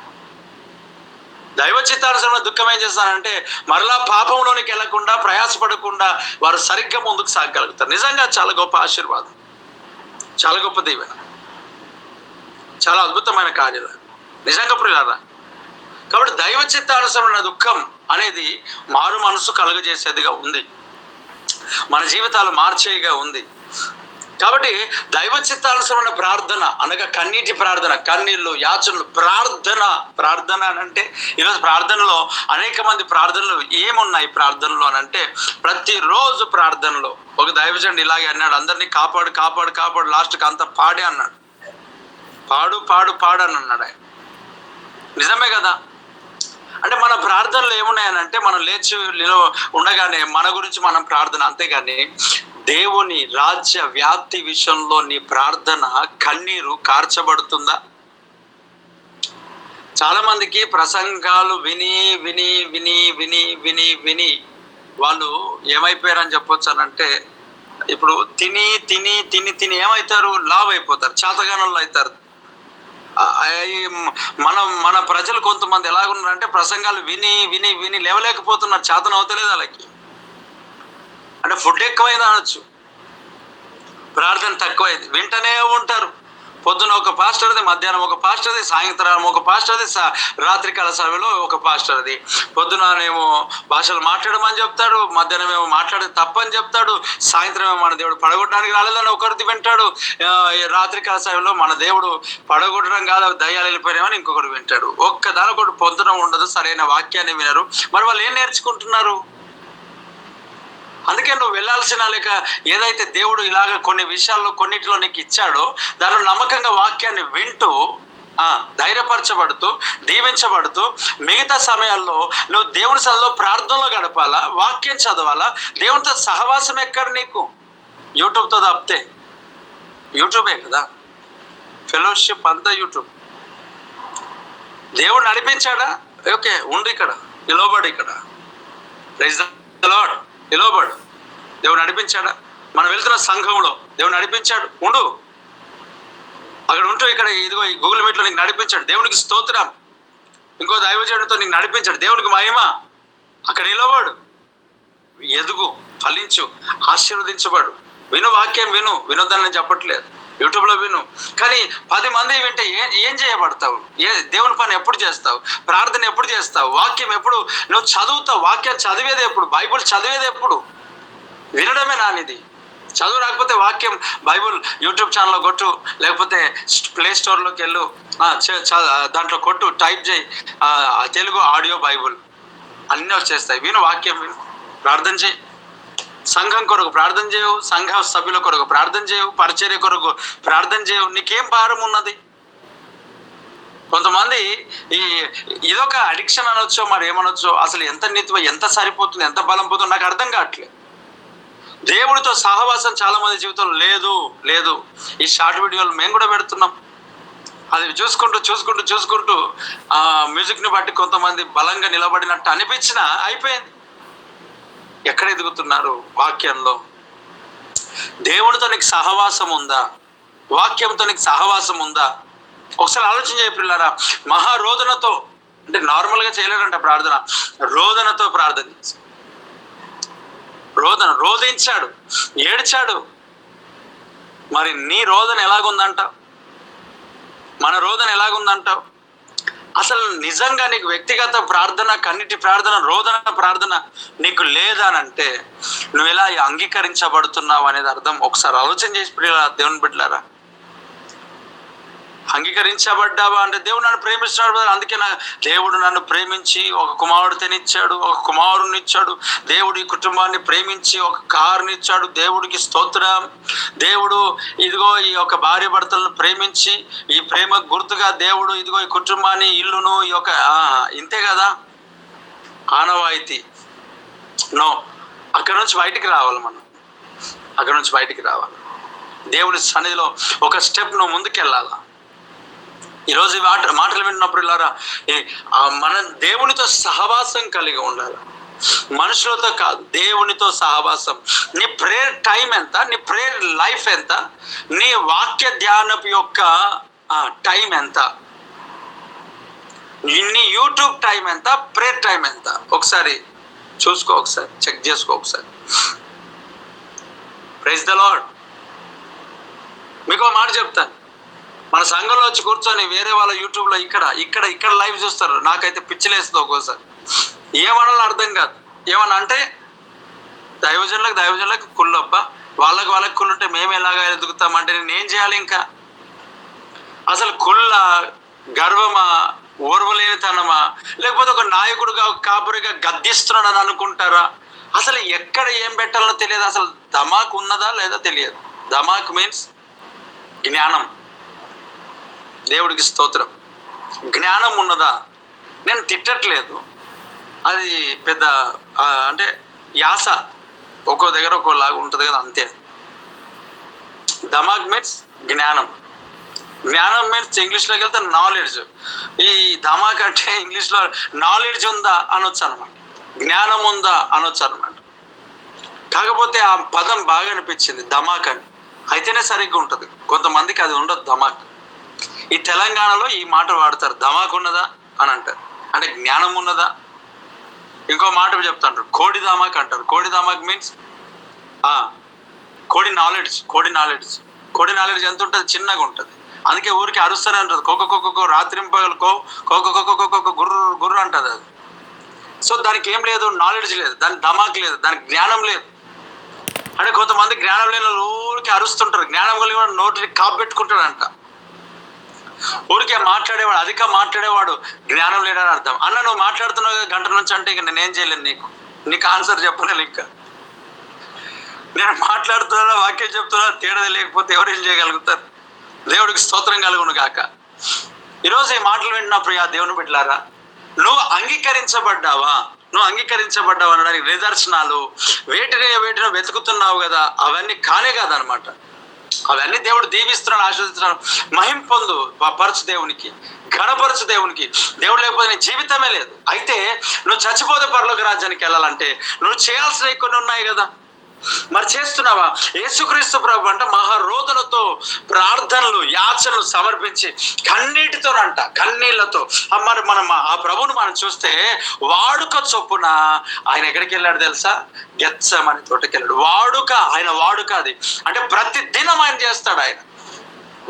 దైవ చిత్తానుసరణ దుఃఖం ఏం చేస్తారంటే మరలా పాపంలోనికి వెళ్లకుండా, ప్రయాసపడకుండా వారు సరిగ్గా ముందుకు సాగగలుగుతారు. నిజంగా చాలా గొప్ప ఆశీర్వాదం, చాలా గొప్ప దీవెన, చాలా అద్భుతమైన కార్యాలు నిజంగా ప్రియులారా. కాబట్టి దైవ చిత్తానుసరణ దుఃఖం అనేది మారు మనసు కలుగజేసేదిగా ఉంది, మన జీవితాలు మార్చేగా ఉంది. కాబట్టి దైవ చిత్తానుసరణ ప్రార్థన అనగా కన్నీటి ప్రార్థన, కన్నీళ్ళు, యాచనలు, ప్రార్థన అని అంటే ఈరోజు ప్రార్థనలో అనేక మంది ప్రార్థనలు ఏమున్నాయి ప్రార్థనలో అని అంటే, ప్రతిరోజు ప్రార్థనలో ఒక దైవజనుడు ఇలాగే అన్నాడు, అందరినీ కాపాడు కాపాడు కాపాడు, లాస్ట్కి అంతా పాడే అన్నాడు. పాడు పాడు పాడు అని అన్నాడు ఆయన. నిజమే కదా. అంటే మన ప్రార్థనలు ఏమున్నాయనంటే, మనం లేచి ఉండగానే మన గురించి మనం ప్రార్థన, అంతేగాని దేవుని రాజ్య వ్యాప్తి విషయంలో నీ ప్రార్థన కన్నీరు కార్చబడుతుందా? చాలా మందికి ప్రసంగాలు విని విని విని విని విని విని వాళ్ళు ఏమైపోయారని చెప్పొచ్చానంటే, ఇప్పుడు తిని తిని తిని తిని ఏమవుతారు? లావ్ అయిపోతారు, చేతగానంలో అవుతారు. మన ప్రజలు కొంతమంది ఎలాగున్నారంటే ప్రసంగాలు విని విని విని లేవలేకపోతున్నారు, చేతన అవుతలేదు వాళ్ళకి. అంటే ఫుడ్ ఎక్కువైంది అనొచ్చు, ప్రార్థన తక్కువైంది, వింటనే ఉంటారు. పొద్దున ఒక పాస్టర్ది, మధ్యాహ్నం ఒక పాస్టర్ది, సాయంత్రం ఒక పాస్టర్ది, రాత్రికాల సమయంలో ఒక పాస్టర్ది. పొద్దునేమో భాషలు మాట్లాడమని చెప్తాడు, మధ్యాహ్నం ఏమో మాట్లాడేది తప్పని చెప్తాడు, సాయంత్రం ఏమో మన దేవుడు పడగొట్టడానికి రాలేదని ఒకరిది వింటాడు, రాత్రికాల సమయంలో మన దేవుడు పడగొట్టడం కాదు దయ్యాలు వెళ్ళిపోయామని ఇంకొకటి వింటాడు. ఒక్కదాని ఒకటి పొందడం ఉండదు, సరైన వాక్యాన్ని వినరు. మరి వాళ్ళు ఏం నేర్చుకుంటున్నారు? అందుకే నువ్వు వెళ్ళాల్సిన లేక ఏదైతే దేవుడు ఇలాగ కొన్ని విషయాల్లో కొన్నిటిలో నీకు ఇచ్చాడో దానిలో నమ్మకంగా వాక్యాన్ని వింటూ, ధైర్యపరచబడుతూ, దీవించబడుతూ, మిగతా సమయాల్లో నువ్వు దేవుని సన్నిధిలో ప్రార్థనలో గడపాలా, వాక్యం చదవాలా. దేవునితో సహవాసం ఎక్కడ నీకు? యూట్యూబ్తో తప్పితే యూట్యూబే కదా, ఫెలోషిప్ అంతా యూట్యూబ్. దేవుడు నడిపించాడా? ఓకే, ఉండు ఇక్కడ, నిలబడు ఇక్కడ, ప్రైజ్ ది లార్డ్, నిలబడు. దేవుడు నడిపించాడా? మనం వెళ్తున్న సంఘంలో దేవుడు నడిపించాడు, ఉండు అక్కడ ఉంటూ. ఇక్కడ ఇదిగో ఈ గూగుల్ మీట్లో నీకు నడిపించాడు, దేవునికి స్తోత్రం. ఇంకో దైవజనుడితో నీకు నడిపించాడు, దేవునికి మహిమ. అక్కడ నిలబడు, ఎదుగు, ఫలించు, ఆశీర్వదించబడు. విను, వాక్యం విను, వినొద్దని చెప్పట్లేదు, యూట్యూబ్లో విను. కానీ 10 మంది వింటే ఏం చేయబడతావు? దేవుని పని ఎప్పుడు చేస్తావు? ప్రార్థన ఎప్పుడు చేస్తావు? వాక్యం ఎప్పుడు నువ్వు చదువుతావు? వాక్యం చదివేది ఎప్పుడు? బైబుల్ చదివేది ఎప్పుడు? వినడమే నానిది. చదువు రాకపోతే వాక్యం బైబుల్ యూట్యూబ్ ఛానల్లో కొట్టు, లేకపోతే ప్లే స్టోర్లోకి వెళ్ళు, దాంట్లో కొట్టు, టైప్ చేయి తెలుగు ఆడియో బైబుల్, అన్నీ వచ్చేస్తాయి. విను, వాక్యం విను, ప్రార్థన చేయి. సంఘం కొరకు ప్రార్థన చేయవు, సంఘ సభ్యుల కొరకు ప్రార్థన చేయవు, పరిచర్య కొరకు ప్రార్థన చేయవు. నీకేం భారం ఉన్నది? కొంతమంది ఇదొక అడిక్షన్ అనొచ్చో మరి ఏమనొచ్చో, అసలు ఎంత నీతి, ఎంత సరిపోతుంది, ఎంత బలం పోతుందో నాకు అర్థం కావట్లేదు. దేవుడితో సహవాసం చాలా మంది జీవితంలో లేదు. ఈ షార్ట్ వీడియోలు మేము కూడా పెడుతున్నాం, అది చూసుకుంటూ చూసుకుంటూ చూసుకుంటూ మ్యూజిక్ని బట్టి కొంతమంది బలంగా నిలబడినట్టు అనిపించినా అయిపోయింది. ఎక్కడ ఎదుగుతున్నారు? వాక్యంలో. దేవుడితో నీకు సహవాసం ఉందా? వాక్యంతో నీకు సహవాసం ఉందా? ఒకసారి ఆలోచన చేయ పిల్లారా. మహారోదనతో, అంటే నార్మల్గా చేయలేరంట ప్రార్థన, రోదనతో ప్రార్థన చేసి, రోధించాడు, ఏడ్చాడు. మరి నీ రోదన ఎలాగుందంటావు? మన రోదన ఎలాగుందంటావు? అసలు నిజంగా నీకు వ్యక్తిగత ప్రార్థన, కన్నిటి ప్రార్థన, రోదన ప్రార్థన నీకు లేదనంటే నువ్వు ఎలా అంగీకరించబడుతున్నావు అనేది అర్థం. ఒకసారి ఆలోచన చేసి దేవుని బిడ్డలారా, అంగీకరించబడ్డావా అంటే దేవుడు నన్ను ప్రేమిస్తున్నాడు, అందుకే దేవుడు నన్ను ప్రేమించి ఒక కుమారుడినిచ్చాడు, ఒక కుమారుని ఇచ్చాడు. దేవుడు ఈ కుటుంబాన్ని ప్రేమించి ఒక కారుని ఇచ్చాడు. దేవుడికి స్తోత్రం. దేవుడు ఇదిగో ఈ యొక్క భార్య భర్తలను ప్రేమించి ఈ ప్రేమ గుర్తుగా దేవుడు ఇదిగో ఈ కుటుంబాన్ని, ఇల్లును, ఈ యొక్క ఇంతే కదా ఆనవాయితీ. నో, అక్కడ నుంచి బయటికి రావాలి. మనం అక్కడ నుంచి బయటికి రావాలి. దేవుడి సన్నిధిలో ఒక స్టెప్ నువ్వు ముందుకెళ్ళాలా. ఈరోజు ఈ మాటలు విన్నప్పుడు ఇలారా, మన దేవునితో సహవాసం కలిగి ఉండాలి. మనుషులతో కాదు, దేవునితో సహవాసం. నీ ప్రేయర్ టైం ఎంత? నీ ప్రేయర్ లైఫ్ ఎంత? నీ వాక్య ధ్యానపు యొక్క టైం ఎంత? నీ యూట్యూబ్ టైం ఎంత? ప్రేయర్ టైం ఎంత? ఒకసారి చూసుకో, ఒకసారి చెక్ చేసుకో. ఒకసారి ప్రైజ్ ద లార్డ్. మీకు ఒక మాట చెప్తాను. మన సంఘంలో వచ్చి కూర్చొని వేరే వాళ్ళ యూట్యూబ్లో ఇక్కడ లైవ్ చూస్తారు. నాకైతే పిచ్చిలేస్తుంది ఒక్కోసారి. ఏమనాలో అర్థం కాదు. ఏమన్నా అంటే దైవజనులకు కుళ్ళబ్బ, వాళ్ళకి కుళ్ళుంటే మేము ఎలాగా ఎదుగుతామంటే నేనేం చేయాలి? ఇంకా అసలు కుళ్ళ, గర్వమా, ఓర్వలేనితనమా, లేకపోతే ఒక నాయకుడుగా కాపురిగా గద్దిస్తున్నాడని అనుకుంటారా? అసలు ఎక్కడ ఏం పెట్టాలో తెలియదు. అసలు ధమాక్ ఉన్నదా లేదా తెలియదు. ధమాక్ మీన్స్ జ్ఞానం. దేవుడికి స్తోత్రం. జ్ఞానం ఉన్నదా? నేను తిట్టట్లేదు, అది పెద్ద అంటే యాస, ఒక్కో దగ్గర ఒక్కోలాగా ఉంటుంది కదా, అంతే. ధమాక్ మీన్స్ జ్ఞానం. జ్ఞానం మీన్స్ ఇంగ్లీష్లోకి వెళ్తే నాలెడ్జ్. ఈ ధమాక్ అంటే ఇంగ్లీష్లో నాలెడ్జ్ ఉందా అనొచ్చు అనమాట, జ్ఞానం ఉందా అనొచ్చు అనమాట. కాకపోతే ఆ పదం బాగా అనిపించింది, ధమాక్ అని. అయితేనే సరిగ్గా ఉంటుంది. కొంతమందికి అది ఉండదు ధమాక్. ఈ తెలంగాణలో ఈ మాట వాడతారు, ధమాక్ ఉన్నదా అని అంటారు. అంటే జ్ఞానం ఉన్నదా? ఇంకో మాట చెప్తాంటారు, కోడి ధమాక్ అంటారు. కోడి ధమాక్ మీన్స్ కోడి నాలెడ్జ్. కోడి నాలెడ్జ్ ఎంత ఉంటుంది? చిన్నగా ఉంటుంది. అందుకే ఊరికి అరుస్తూనే ఉంటుంది, కొక్క రాత్రింపగలు కొక్క గుర్రు అంటుంది అది. సో దానికి ఏం లేదు, నాలెడ్జ్ లేదు, దానికి ధమాక్ లేదు, దానికి జ్ఞానం లేదు. అంటే కొంతమంది జ్ఞానం లేని ఊరికి అరుస్తుంటారు, జ్ఞానం కలిగిన నోటిని కాపెట్టుకుంటాడంట. ఊరికే మాట్లాడేవాడు, అధిక మాట్లాడేవాడు జ్ఞానం లేడని అర్థం. అన్న నువ్వు మాట్లాడుతున్నావు గంట నుంచి అంటే ఇక నేనేం చేయలేను, నీకు ఆన్సర్ చెప్పలేను. ఇంకా నేను మాట్లాడుతున్నా, వాక్యం చెప్తున్నా, తేడా లేకపోతే ఎవరేం చేయగలుగుతారు? దేవుడికి స్తోత్రం కలుగును గాక. ఈరోజు ఈ మాటలు వింటున్నా ప్రియా దేవుని బిడ్డలారా, నువ్వు అంగీకరించబడ్డావా అనడానికి నిదర్శనాలు వేటిని వెతుకుతున్నావు కదా, అవన్నీ కానే కాదనమాట. అవన్నీ దేవుడు దీవిస్తున్నాడు, ఆశీర్వదిస్తున్నాడు. మహిమ పొందు, పరచు దేవునికి, ఘనపరచు దేవునికి. దేవుడు లేకపోతే నీ జీవితమే లేదు. అయితే నువ్వు చచ్చిపోతే పరలోక రాజ్యానికి వెళ్ళాలంటే నువ్వు చేయాల్సినవి కొన్ని ఉన్నాయి కదా, మరి చేస్తున్నావా? యేసుక్రీస్తు ప్రభు అంటే మహారోదనతో ప్రార్థనలు, యాచనలు సమర్పించి కన్నీళ్లతో మరి మనం ఆ ప్రభువును మనం చూస్తే వాడుక చొప్పున ఆయన ఎక్కడికి వెళ్ళాడు తెలుసా? గెత్సెమనే తోటకి వెళ్ళాడు. ఆయన వాడుక అది అంటే ప్రతి దినం ఆయన చేస్తాడు. ఆయన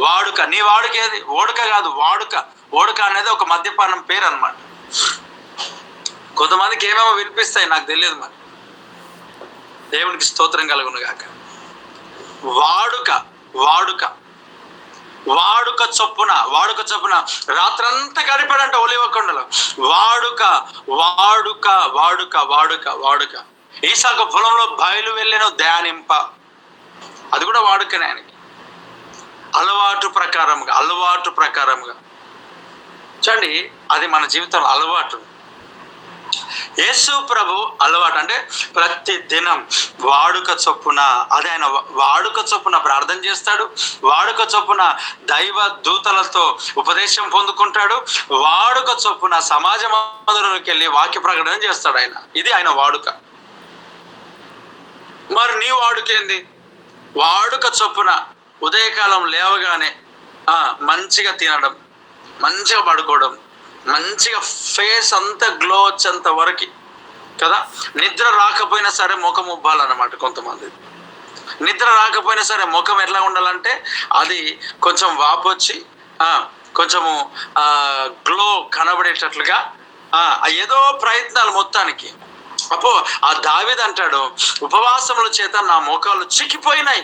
వాడుక. నీ వాడుక ఏది? ఓడుక కాదు, వాడుక. ఓడుక అనేది ఒక మద్యపానం పేరు అన్నమాట. కొంతమందికి ఏమేమో వినిపిస్తాయి, నాకు తెలియదు. మరి దేవునికి స్తోత్రం కలుగును గాక. వాడుక చొప్పున రాత్రంతా గడిపాడంట ఒలీవ కొండలో. వాడుక. ఈసాకు పొలంలో బయలు వెళ్ళిన ధ్యానింప, అది కూడా వాడుకనే ఆయనకి. అలవాటు ప్రకారముగా చూడండి, అది మన జీవితంలో అలవాటు. యేసు ప్రభు అలవాటు అంటే ప్రతి దినం వాడుక చొప్పున, అది ఆయన వాడుక చొప్పున ప్రార్థన చేస్తాడు, వాడుక చొప్పున దైవ దూతలతో ఉపదేశం పొందుకుంటాడు, వాడుక చొప్పున సమాజ మందిరంలోకి వెళ్ళి వాక్య ప్రకటన చేస్తాడు ఆయన. ఇది ఆయన వాడుక. మరి నీ వాడుకేంది? వాడుక చొప్పున ఉదయకాలం లేవగానే మంచిగా తినడం, మంచిగా పడుకోవడం, మంచిగా ఫేస్ అంతా గ్లో వచ్చేంత వరకు కదా. నిద్ర రాకపోయినా సరే ముఖం ఉబ్బాలన్నమాట కొంతమంది. నిద్ర రాకపోయినా సరే ముఖం ఎట్లా ఉండాలంటే అది కొంచెం వాపొచ్చి కొంచెము గ్లో కనబడేటట్లుగా ఏదో ప్రయత్నాలు మొత్తానికి. అపో ఆ దావీదు అంటాడు, ఉపవాసముల చేత నా మోకాలు చిక్కిపోయినాయి.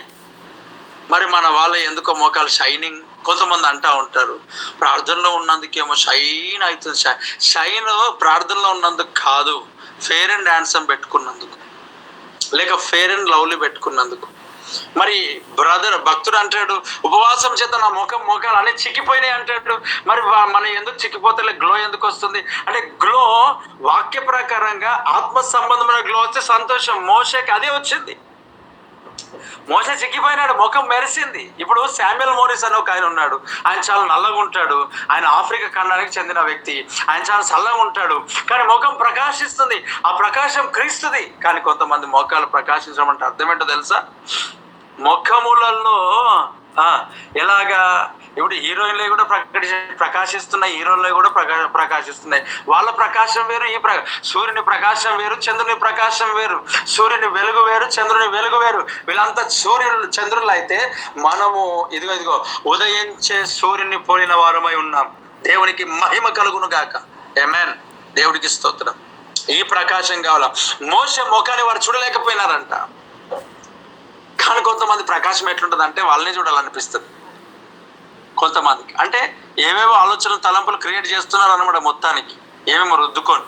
మరి మన వాళ్ళ ఎందుకో మోకాలు షైనింగ్. కొంతమంది అంటూ ఉంటారు, ప్రార్థనలో ఉన్నందుకేమో షైన్ అవుతుంది. షైన్ ప్రార్థనలో ఉన్నందుకు కాదు, ఫేర్ అండ్ హ్యాండ్సమ్ పెట్టుకున్నందుకు, లేక ఫేర్ అండ్ లవ్లీ పెట్టుకున్నందుకు. మరి భక్తుడు అంటాడు, ఉపవాసం చేత నా మోకాలు అన్నీ చిక్కిపోయినాయి అంటాడు. మరి మన ఎందుకు చిక్కిపోతే గ్లో ఎందుకు వస్తుంది అంటే, గ్లో వాక్య ప్రకారంగా ఆత్మ సంబంధమైన గ్లో వస్తే సంతోషం. మోషేకి అదే వచ్చింది. మోషే చిక్కిపోయినాడు, ముఖం మెరిసింది. ఇప్పుడు శామ్యుయల్ మోరిస్ అని ఒక ఆయన ఉన్నాడు. ఆయన చాలా నల్లగా ఉంటాడు. ఆయన ఆఫ్రికా ఖండానికి చెందిన వ్యక్తి. ఆయన చాలా చల్లగా ఉంటాడు, కానీ ముఖం ప్రకాశిస్తుంది. ఆ ప్రకాశం క్రీస్తుది. కానీ కొంతమంది ముఖాలు ప్రకాశించడం అంటే అర్థం ఏంటో తెలుసా? ముఖములలో ఎలాగా ఇప్పుడు హీరోయిన్లు కూడా ప్రకాశిస్తున్నాయి, హీరోయిన్లు కూడా ప్రకాశిస్తున్నాయి. వాళ్ళ ప్రకాశం వేరు, సూర్యుని ప్రకాశం వేరు, చంద్రుని ప్రకాశం వేరు. సూర్యుని వెలుగు వేరు, చంద్రుని వెలుగు వేరు. వీళ్ళంతా చంద్రులు అయితే మనము ఇదిగో ఉదయించే సూర్యుని పోలిన వారమై ఉన్నాం. దేవునికి మహిమ కలుగును గాక. ఆమేన్. దేవుడికి స్తోత్రం. ఈ ప్రకాశం కావాలా. మోషే ముఖాన్ని వారు చూడలేకపోయినారంట. కానీ కొంతమంది ప్రకాశం ఎట్లుంటుంది అంటే వాళ్ళని చూడాలనిపిస్తుంది కొంతమందికి. అంటే ఏమేమో ఆలోచనలు తలంపులు క్రియేట్ చేస్తున్నారు అనమాట మొత్తానికి, ఏమేమో రుద్దుకొని.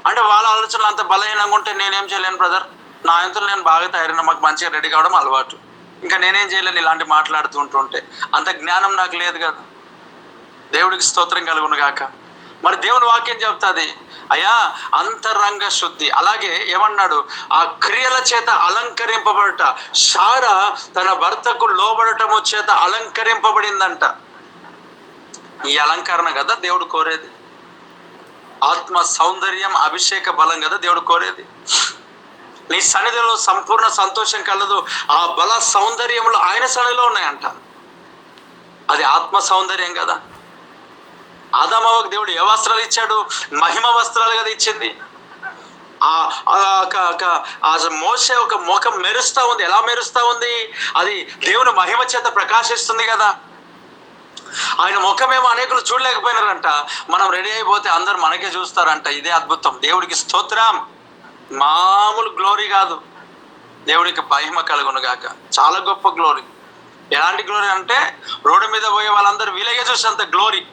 అంటే వాళ్ళ ఆలోచనలు అంత బలహీనంగా ఉంటే నేనేం చేయలేను బ్రదర్, నా అంతలో నేను బాగా తయారైన, మాకు మంచిగా రెడీ కావడం అలవాటు, ఇంకా నేనేం చేయలేను ఇలాంటి మాట్లాడుతూ ఉంటుంటే. అంత జ్ఞానం నాకు లేదు కదా. దేవుడికి స్తోత్రం కలుగును గాక. మరి దేవుని వాక్యం చెప్తుంది, అయ్యా అంతరంగ శుద్ధి. అలాగే ఏమన్నాడు, ఆ క్రియల చేత అలంకరింపబడట. శారా తన భర్తకు లోబడటము చేత అలంకరింపబడిందంట. ఈ అలంకరణ కదా దేవుడు కోరేది. ఆత్మ సౌందర్యం, అభిషేక బలం కదా దేవుడు కోరేది. నీ సన్నిధిలో సంపూర్ణ సంతోషం కలదు. ఆ బల సౌందర్యంలో ఆయన సన్నిధిలో ఉన్నాయంట. అది ఆత్మ సౌందర్యం కదా. ఆదామవ్వకు దేవుడు ఏ వస్త్రాలు ఇచ్చాడు? మహిమ వస్త్రాలు కదా ఇచ్చింది. మోషే ఒక ముఖం మెరుస్తా ఉంది. ఎలా మెరుస్తా ఉంది? అది దేవుని మహిమ చేత ప్రకాశిస్తుంది కదా. ఆయన ముఖమేమో అనేకులు చూడలేకపోయినారంట. మనం రెడీ అయిపోతే అందరు మనకే చూస్తారంట. ఇదే అద్భుతం. దేవుడికి స్తోత్రం. మామూలు గ్లోరీ కాదు. దేవుడికి మహిమ కలుగును గాక. చాలా గొప్ప గ్లోరీ. ఎలాంటి గ్లోరీ అంటే, రోడ్డు మీద పోయే వాళ్ళందరూ వీలగే చూసేంత గ్లోరీ.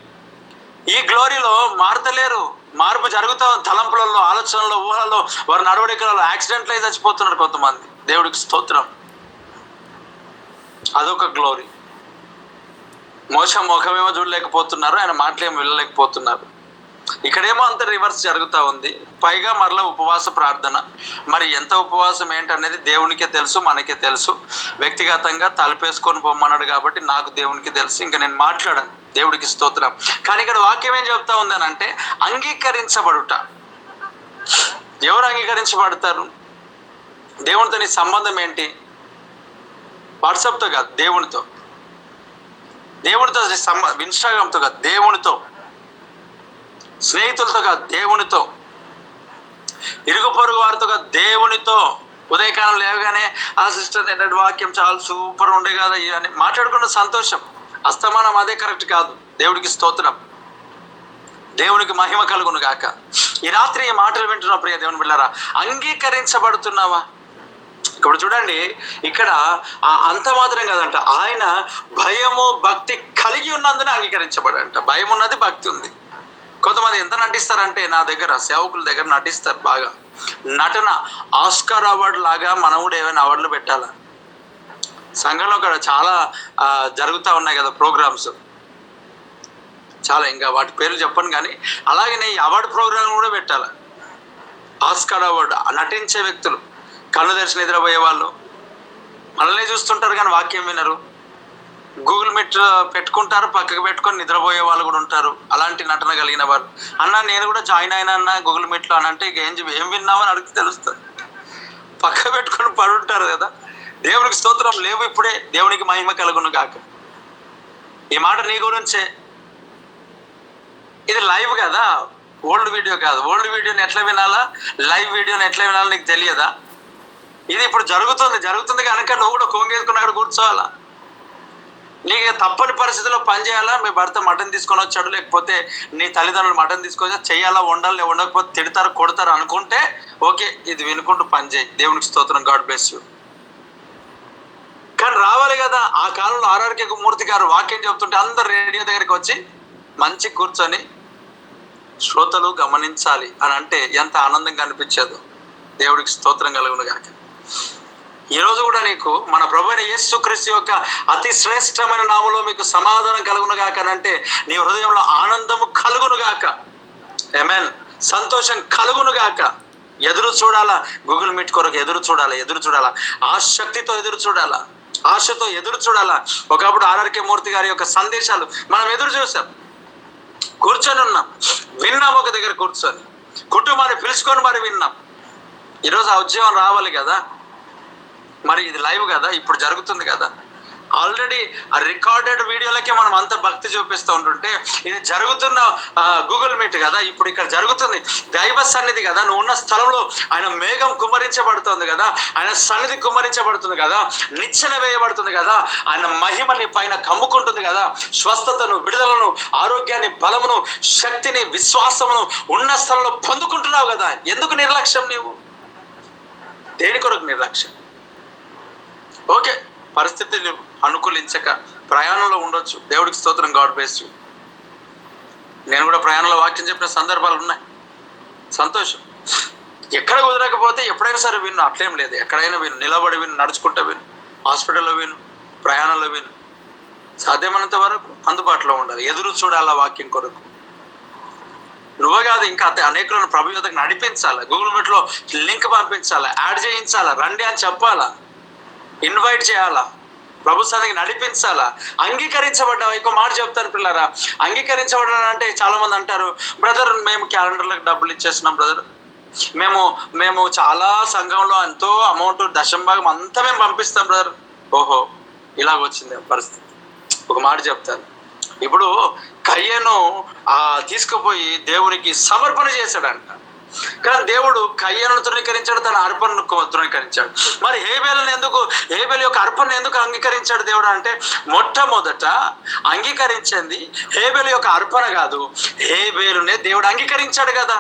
ఈ గ్లోరీలో మారతలేరు. మార్పు జరుగుతా తలంపులలో, ఆలోచనలో, ఊహలలో, వారి నడవడికలలో యాక్సిడెంట్లు అయి చచ్చిపోతున్నారు కొంతమంది. దేవుడికి స్తోత్రం. అదొక గ్లోరీ. మోస ముఖమేమో చూడలేకపోతున్నారు, ఆయన మాటలేమో వినలేకపోతున్నారు. ఇక్కడేమో అంత రివర్స్ జరుగుతూ ఉంది. పైగా మరలా ఉపవాస ప్రార్థన. మరి ఎంత ఉపవాసం ఏంటనేది దేవునికే తెలుసు, మనకే తెలుసు. వ్యక్తిగతంగా తలపేసుకొని పొమ్మన్నాడు కాబట్టి నాకు దేవునికి తెలుసు. ఇంకా నేను మాట్లాడాను. దేవుడికి స్తోత్రం. కానీ ఇక్కడ వాక్యం ఏం చెప్తా ఉందని అంటే, అంగీకరించబడుట. ఎవరు అంగీకరించబడతారు? దేవునితో నీ సంబంధం ఏంటి? వాట్సాప్తో కాదు, దేవునితో. దేవునితో ఇన్స్టాగ్రామ్తో కాదు, దేవునితో. స్నేహితులతో కాదు, దేవునితో. ఇరుగు పొరుగు వారితో కాదు, దేవునితో. ఉదయకాలం లేవగానే ఆ సిస్టర్ నిన్నటి వాక్యం చాలా సూపర్ ఉండే కదా అని మాట్లాడుకున్న సంతోషం. అస్తమానం అదే కరెక్ట్ కాదు. దేవుడికి స్తోత్రం. దేవునికి మహిమ కలుగును గాక. ఈ రాత్రి ఈ మాటలు వింటున్న ప్రియ దేవుని బిడ్డలారా, అంగీకరించబడుతున్నావా? ఇప్పుడు చూడండి, ఇక్కడ అంత మాత్రం కాదంట, ఆయన భయము భక్తి కలిగి ఉన్నందున అంగీకరించబడంట. భయం ఉన్నది, భక్తి ఉంది. కొంతమంది ఎంత నటిస్తారంటే, నా దగ్గర సేవకుల దగ్గర నటిస్తారు బాగా. నటన ఆస్కార్ అవార్డు లాగా మనం కూడా ఏమైనా అవార్డులు పెట్టాలా? సంఘంలో కూడా చాలా జరుగుతూ ఉన్నాయి కదా ప్రోగ్రామ్స్, చాలా. ఇంకా వాటి పేర్లు చెప్పను కానీ అలాగనే ఈ అవార్డు ప్రోగ్రామ్ కూడా పెట్టాలి. Oscar award. నటించే వ్యక్తులు, కళ్ళు తెరిచి నిద్రపోయే వాళ్ళు మనల్ని చూస్తుంటారు కానీ వాక్యం వినరు. గూగుల్ మీట్ పెట్టుకుంటారు, పక్కకు పెట్టుకొని నిద్రపోయే వాళ్ళు కూడా ఉంటారు. అలాంటి నటన కలిగిన వాళ్ళు. అన్న నేను కూడా జాయిన్ అయినా అన్న గూగుల్ మీట్లో అని అంటే, ఇక ఏం విన్నామని అడిగితే తెలుస్తుంది. పక్క పెట్టుకొని పడుంటారు కదా. దేవునికి స్తోత్రం. లేవు ఇప్పుడే. దేవునికి మహిమ కలుగును గాక. ఈ మాట నీ గురించే. ఇది లైవ్ కదా, ఓల్డ్ వీడియో కాదు. ఓల్డ్ వీడియోని ఎట్లా వినాలా, లైవ్ వీడియోని ఎట్లా వినాలో నీకు తెలియదా? ఇది ఇప్పుడు జరుగుతుంది కనుక నువ్వు కూడా కొంగేసుకుని అక్కడ కూర్చోవాలా. నీకు తప్పని పరిస్థితిలో పని చేయాలా. మీ భర్త మటన్ తీసుకొని వచ్చాడు, లేకపోతే నీ తల్లిదండ్రులు మటన్ తీసుకొని చేయాలా, వండాలి, వండకపోతే తిడతారు, కొడతారు అనుకుంటే ఓకే, ఇది వినుకుంటూ పని చేయి. దేవునికి స్తోత్రం, గాడ్ బ్లెస్ యూ. కానీ రావాలి కదా. ఆ కాలంలో ఆర్ఆర్కే మూర్తి గారు వాక్యం చెప్తుంటే అందరు రేడియో దగ్గరికి వచ్చి మంచి కూర్చొని శ్రోతలు గమనించాలి అని అంటే ఎంత ఆనందంగా అనిపించేదో. దేవుడికి స్తోత్రం కలుగును గాక. ఈరోజు కూడా నీకు మన ప్రభు అయిన యేసుక్రీస్తు యొక్క అతి శ్రేష్టమైన నామములో మీకు సమాధానం కలుగును గాక అని అంటే నీ హృదయంలో ఆనందము కలుగును గాక. ఆమేన్. సంతోషం కలుగును గాక. ఎదురు చూడాలా, గూగుల్ మీట్ కొరకు ఎదురు చూడాలా, ఆసక్తితో ఎదురు చూడాలా, ఆశతో ఎదురు చూడాలా. ఒకప్పుడు ఆర్ఆర్కే మూర్తి గారి యొక్క సందేశాలు మనం ఎదురు చూసాం, కూర్చొని ఉన్నాం, విన్నాం, ఒక దగ్గర కూర్చొని కుటుంబాన్ని పిలుచుకొని మరి విన్నాం. ఈరోజు ఆ ఉద్యమం రావాలి కదా. మరి ఇది లైవ్ కదా, ఇప్పుడు జరుగుతుంది కదా. ఆల్రెడీ ఆ రికార్డెడ్ వీడియోలకే మనం అంత భక్తి చూపిస్తూ ఉంటుంటే ఇది జరుగుతున్న గూగుల్ మీట్ కదా, ఇప్పుడు ఇక్కడ జరుగుతుంది దైవ సన్నిధి కదా. నువ్వు ఉన్న స్థలంలో ఆయన మేఘం కుమ్మరించబడుతుంది కదా, ఆయన సన్నిధి కుమ్మరించబడుతుంది కదా, నిచ్చెన వేయబడుతుంది కదా, ఆయన మహిమని పైన కమ్ముకుంటుంది కదా. స్వస్థతను, విడుదలను, ఆరోగ్యాన్ని, బలమును, శక్తిని, విశ్వాసమును ఉన్న స్థలంలో పొందుకుంటున్నావు కదా. ఎందుకు నిర్లక్ష్యం? నీవు దేని కొరకు నిర్లక్ష్యం? ఓకే, పరిస్థితులు అనుకూలించక ప్రయాణంలో ఉండొచ్చు. దేవుడికి స్తోత్రం, గాడ్ బ్లెస్ యూ. నేను కూడా ప్రయాణంలో వాక్యం చెప్పిన సందర్భాలు ఉన్నాయి. సంతోషం. ఎక్కడ కుదరకపోతే ఎప్పుడైనా సరే విను, అట్లేం లేదు. ఎక్కడైనా విను, నిలబడి విను, నడుచుకుంటూ విను, హాస్పిటల్లో విను, ప్రయాణంలో విను. సాధ్యమైనంత వరకు అందుబాటులో ఉండాలి. ఎదురు చూడాలా వాక్యం కొరకు. నువ్వే కాదు, ఇంకా అనేకులను ప్రభు యొద్దకు నడిపించాలా. గూగుల్ మీట్లో లింక్ పంపించాలా, యాడ్ చేయించాలా, రండి అని చెప్పాలా, ఇన్వైట్ చేయాలా, ప్రభు సన్నిధికి నడిపించాలా. అంగీకరించబడ్డావు. ఇంకో మాట చెప్తాను పిల్లరా, అంగీకరించబడ్డా అంటే చాలా మంది అంటారు, బ్రదర్ మేము క్యాలెండర్లకు డబ్బులు ఇచ్చేస్తున్నాం బ్రదర్, మేము చాలా సంఘంలో ఎంతో అమౌంట్, దశంభాగం అంతా మేము పంపిస్తాం బ్రదర్. ఓహో, ఇలాగొచ్చింది పరిస్థితి. ఒక మాట చెప్తాను. ఇప్పుడు కయ్యను తీసుకుపోయి దేవునికి సమర్పణ చేశాడంట. కానీ దేవుడు కయ్యను తృణీకరించాడు, తన అర్పణను తృణీకరించాడు. మరి హేబేలు యొక్క అర్పణను ఎందుకు అంగీకరించాడు దేవుడు అంటే, మొట్టమొదట అంగీకరించింది హేబేలు యొక్క అర్పణ కాదు, హేబేలునే దేవుడు అంగీకరించాడు కదా.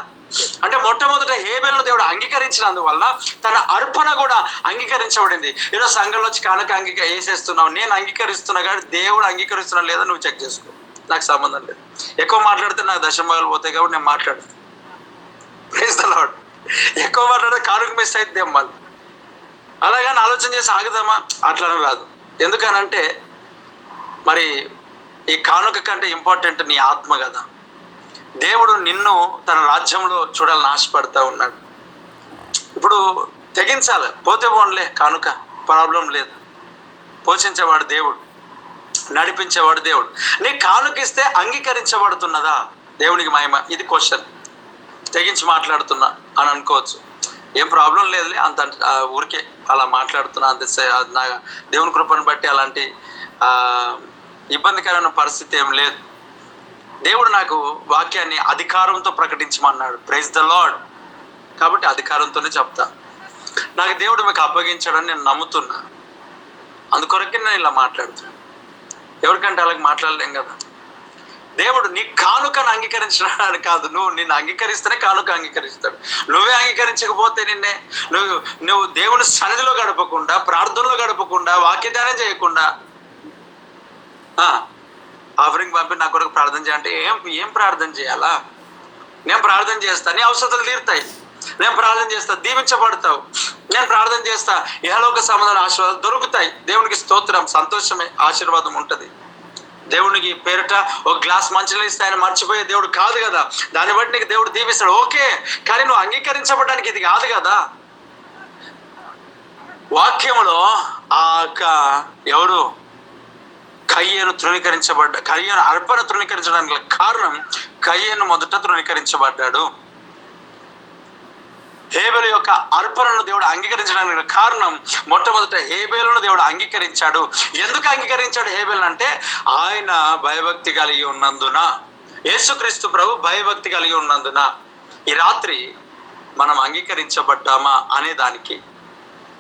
అంటే మొట్టమొదట హేబేలును దేవుడు అంగీకరించినందువల్ల తన అర్పణ కూడా అంగీకరించబడింది. ఈరోజు సంఘంలో వచ్చి కానుక వేసేస్తున్నావు, నేను అంగీకరిస్తున్నా కానీ దేవుడు అంగీకరిస్తున్నా లేదా నువ్వు చెక్ చేసుకో. నాకు సంబంధం లేదు. ఎక్కువ మాట్లాడితే నాకు దశంభాగాలు పోతాయి కాబట్టి నేను మాట్లాడతాను. Praise the Lord. ఎక్కువ మాట్లాడితే కానుక మిస్ అయితే మళ్ళీ అలాగని ఆలోచన చేసి ఆగుదామా? అట్లా రాదు. ఎందుకనంటే మరి ఈ కానుక కంటే ఇంపార్టెంట్ నీ ఆత్మ కదా. దేవుడు నిన్ను తన రాజ్యంలో చూడాలని ఆశపడతా ఉన్నాడు. ఇప్పుడు తెగించాలి, పోతే పోన్లే, కానుక ప్రాబ్లం లేదు. పోషించేవాడు దేవుడు, నడిపించేవాడు దేవుడు. నీ కానుకిస్తే అంగీకరించబడుతున్నదా? దేవునికి మహిమ. ఇది క్వశ్చన్. తెగించి మాట్లాడుతున్నా అని అనుకోవచ్చు, ఏం ప్రాబ్లం లేదులే, అంత ఊరికే అలా మాట్లాడుతున్నా అంతే. నా దేవుని కృపను బట్టి అలాంటి ఇబ్బందికరమైన పరిస్థితి ఏం లేదు. దేవుడు నాకు వాక్యాన్ని అధికారంతో ప్రకటించమన్నాడు. Praise the lord. కాబట్టి అధికారంతోనే చెప్తా. నాకు దేవుడు మీకు అప్పగించాడని నేను నమ్ముతున్నా. అందుకొరకే నేను ఇలా మాట్లాడుతున్నా. ఎవరికంటే అలాగే మాట్లాడలేం కదా. దేవుడు నీ కానుకను అంగీకరించడానికి కాదు, నిన్ను అంగీకరిస్తేనే కానుక అంగీకరిస్తాడు. నువ్వే అంగీకరించకపోతే నువ్వు దేవుని సన్నిధిలో గడపకుండా, ప్రార్థనలో గడపకుండా, వాక్యదానం చేయకుండా ఆఫరింగ్ పంపి నా కొరకు ప్రార్థన చేయాలంటే ఏం ప్రార్థన చేయాలా? నేను ప్రార్థన చేస్తా, నీ అవసరాలు తీరుతాయి. నేను ప్రార్థన చేస్తా, దీవించబడతావు. నేను ప్రార్థన చేస్తా, ఇహలోక సంబంధాల ఆశీర్వాదాలు దొరుకుతాయి. దేవునికి స్తోత్రం, సంతోషమే, ఆశీర్వాదం ఉంటుంది. దేవునికి పేరిట ఒక గ్లాస్ మంచినీళ్ళు ఇస్తే ఆయన మర్చిపోయే దేవుడు కాదు కదా. దాన్ని బట్టి నీకు దేవుడు దీవిస్తాడు, ఓకే. కానీ నువ్వు అంగీకరించబడడానికి ఇది కాదు కదా. వాక్యంలో ఎవరు కయ్యను అర్పణ తృణీకరించడానికి కారణం, కయ్యను మొదట తృణీకరించబడ్డాడు. హేబేలు యొక్క అర్పణను దేవుడు అంగీకరించడానికి కారణం, మొట్టమొదట హేబేలును దేవుడు అంగీకరించాడు. ఎందుకు అంగీకరించాడు హేబేలు అంటే, ఆయన భయభక్తి కలిగి ఉన్నందున. యేసుక్రీస్తు ప్రభు భయభక్తి కలిగి ఉన్నందున ఈ రాత్రి మనం అంగీకరించబడ్డామా అనే దానికి,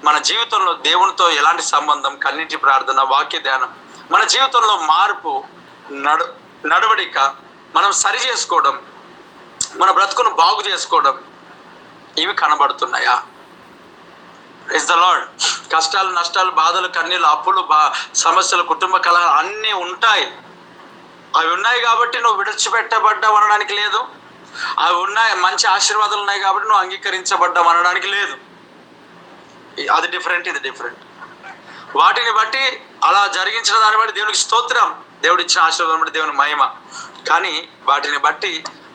మన జీవితంలో దేవునితో ఎలాంటి సంబంధం, కన్నీటి ప్రార్థన, వాక్య ధ్యానం, మన జీవితంలో మార్పు, నడవడిక, మనం సరి చేసుకోవడం, మన బ్రతుకును బాగు చేసుకోవడం, ఇవి కనబడుతున్నాయా? Praise the lord. కష్టాలు, నష్టాలు, బాధలు, కన్నీళ్ళు, అప్పులు, సమస్యలు, కుటుంబ కలహాలు అన్నీ ఉంటాయి. అవి ఉన్నాయి కాబట్టి నువ్వు విడిచిపెట్టబడ్డావు అనడానికి లేదు. అవి ఉన్నాయి, మంచి ఆశీర్వాదాలు ఉన్నాయి కాబట్టి నువ్వు అంగీకరించబడ్డావు అనడానికి లేదు. అది డిఫరెంట్, ఇది డిఫరెంట్. వాటిని బట్టి అలా జరిగించిన దాన్ని బట్టి దేవునికి స్తోత్రం, దేవుడు ఇచ్చిన ఆశీర్వాదం బట్టి దేవుని మహిమ. కానీ వాటిని బట్టి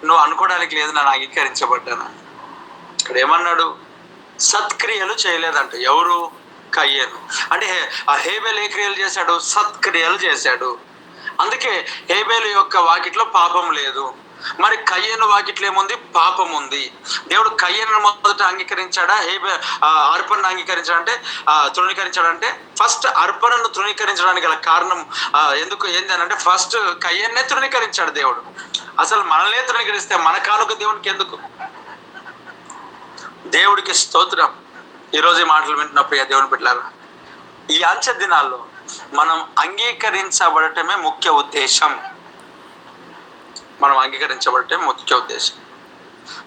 నువ్వు అనుకోవడానికి లేదు నన్ను అంగీకరించబడ్డాను. ఇక్కడ ఏమన్నాడు? సత్క్రియలు చేయలేదంట. ఎవరు? కయ్యేను. అంటే ఆ హేబేలు ఏ క్రియలు చేశాడు? సత్క్రియలు చేశాడు. అందుకే హేబేలు యొక్క వాకిట్లో పాపం లేదు. మరి కయ్యేను వాకిట్లో ఏముంది? పాపం ఉంది. దేవుడు కయ్యేను మొదట అంగీకరించాడా? అర్పణను అంగీకరించాడంటే తృణీకరించాడంటే ఫస్ట్ అర్పణను తృణీకరించడానికి గల కారణం ఎందుకు ఏంది అంటే ఫస్ట్ కయ్యేన్నే తృణీకరించాడు దేవుడు. అసలు మనల్నే తృణీకరిస్తే మన కానుక దేవునికి ఎందుకు? దేవుడికి స్తోత్రం. ఈరోజు ఈ మాటలు వింటున్న ప్రియ దేవుని బిడ్డలారా, ఈ అంచె దినాల్లో మనం అంగీకరించబడటమే ముఖ్య ఉద్దేశం. మనం అంగీకరించబడటమే ముఖ్య ఉద్దేశం.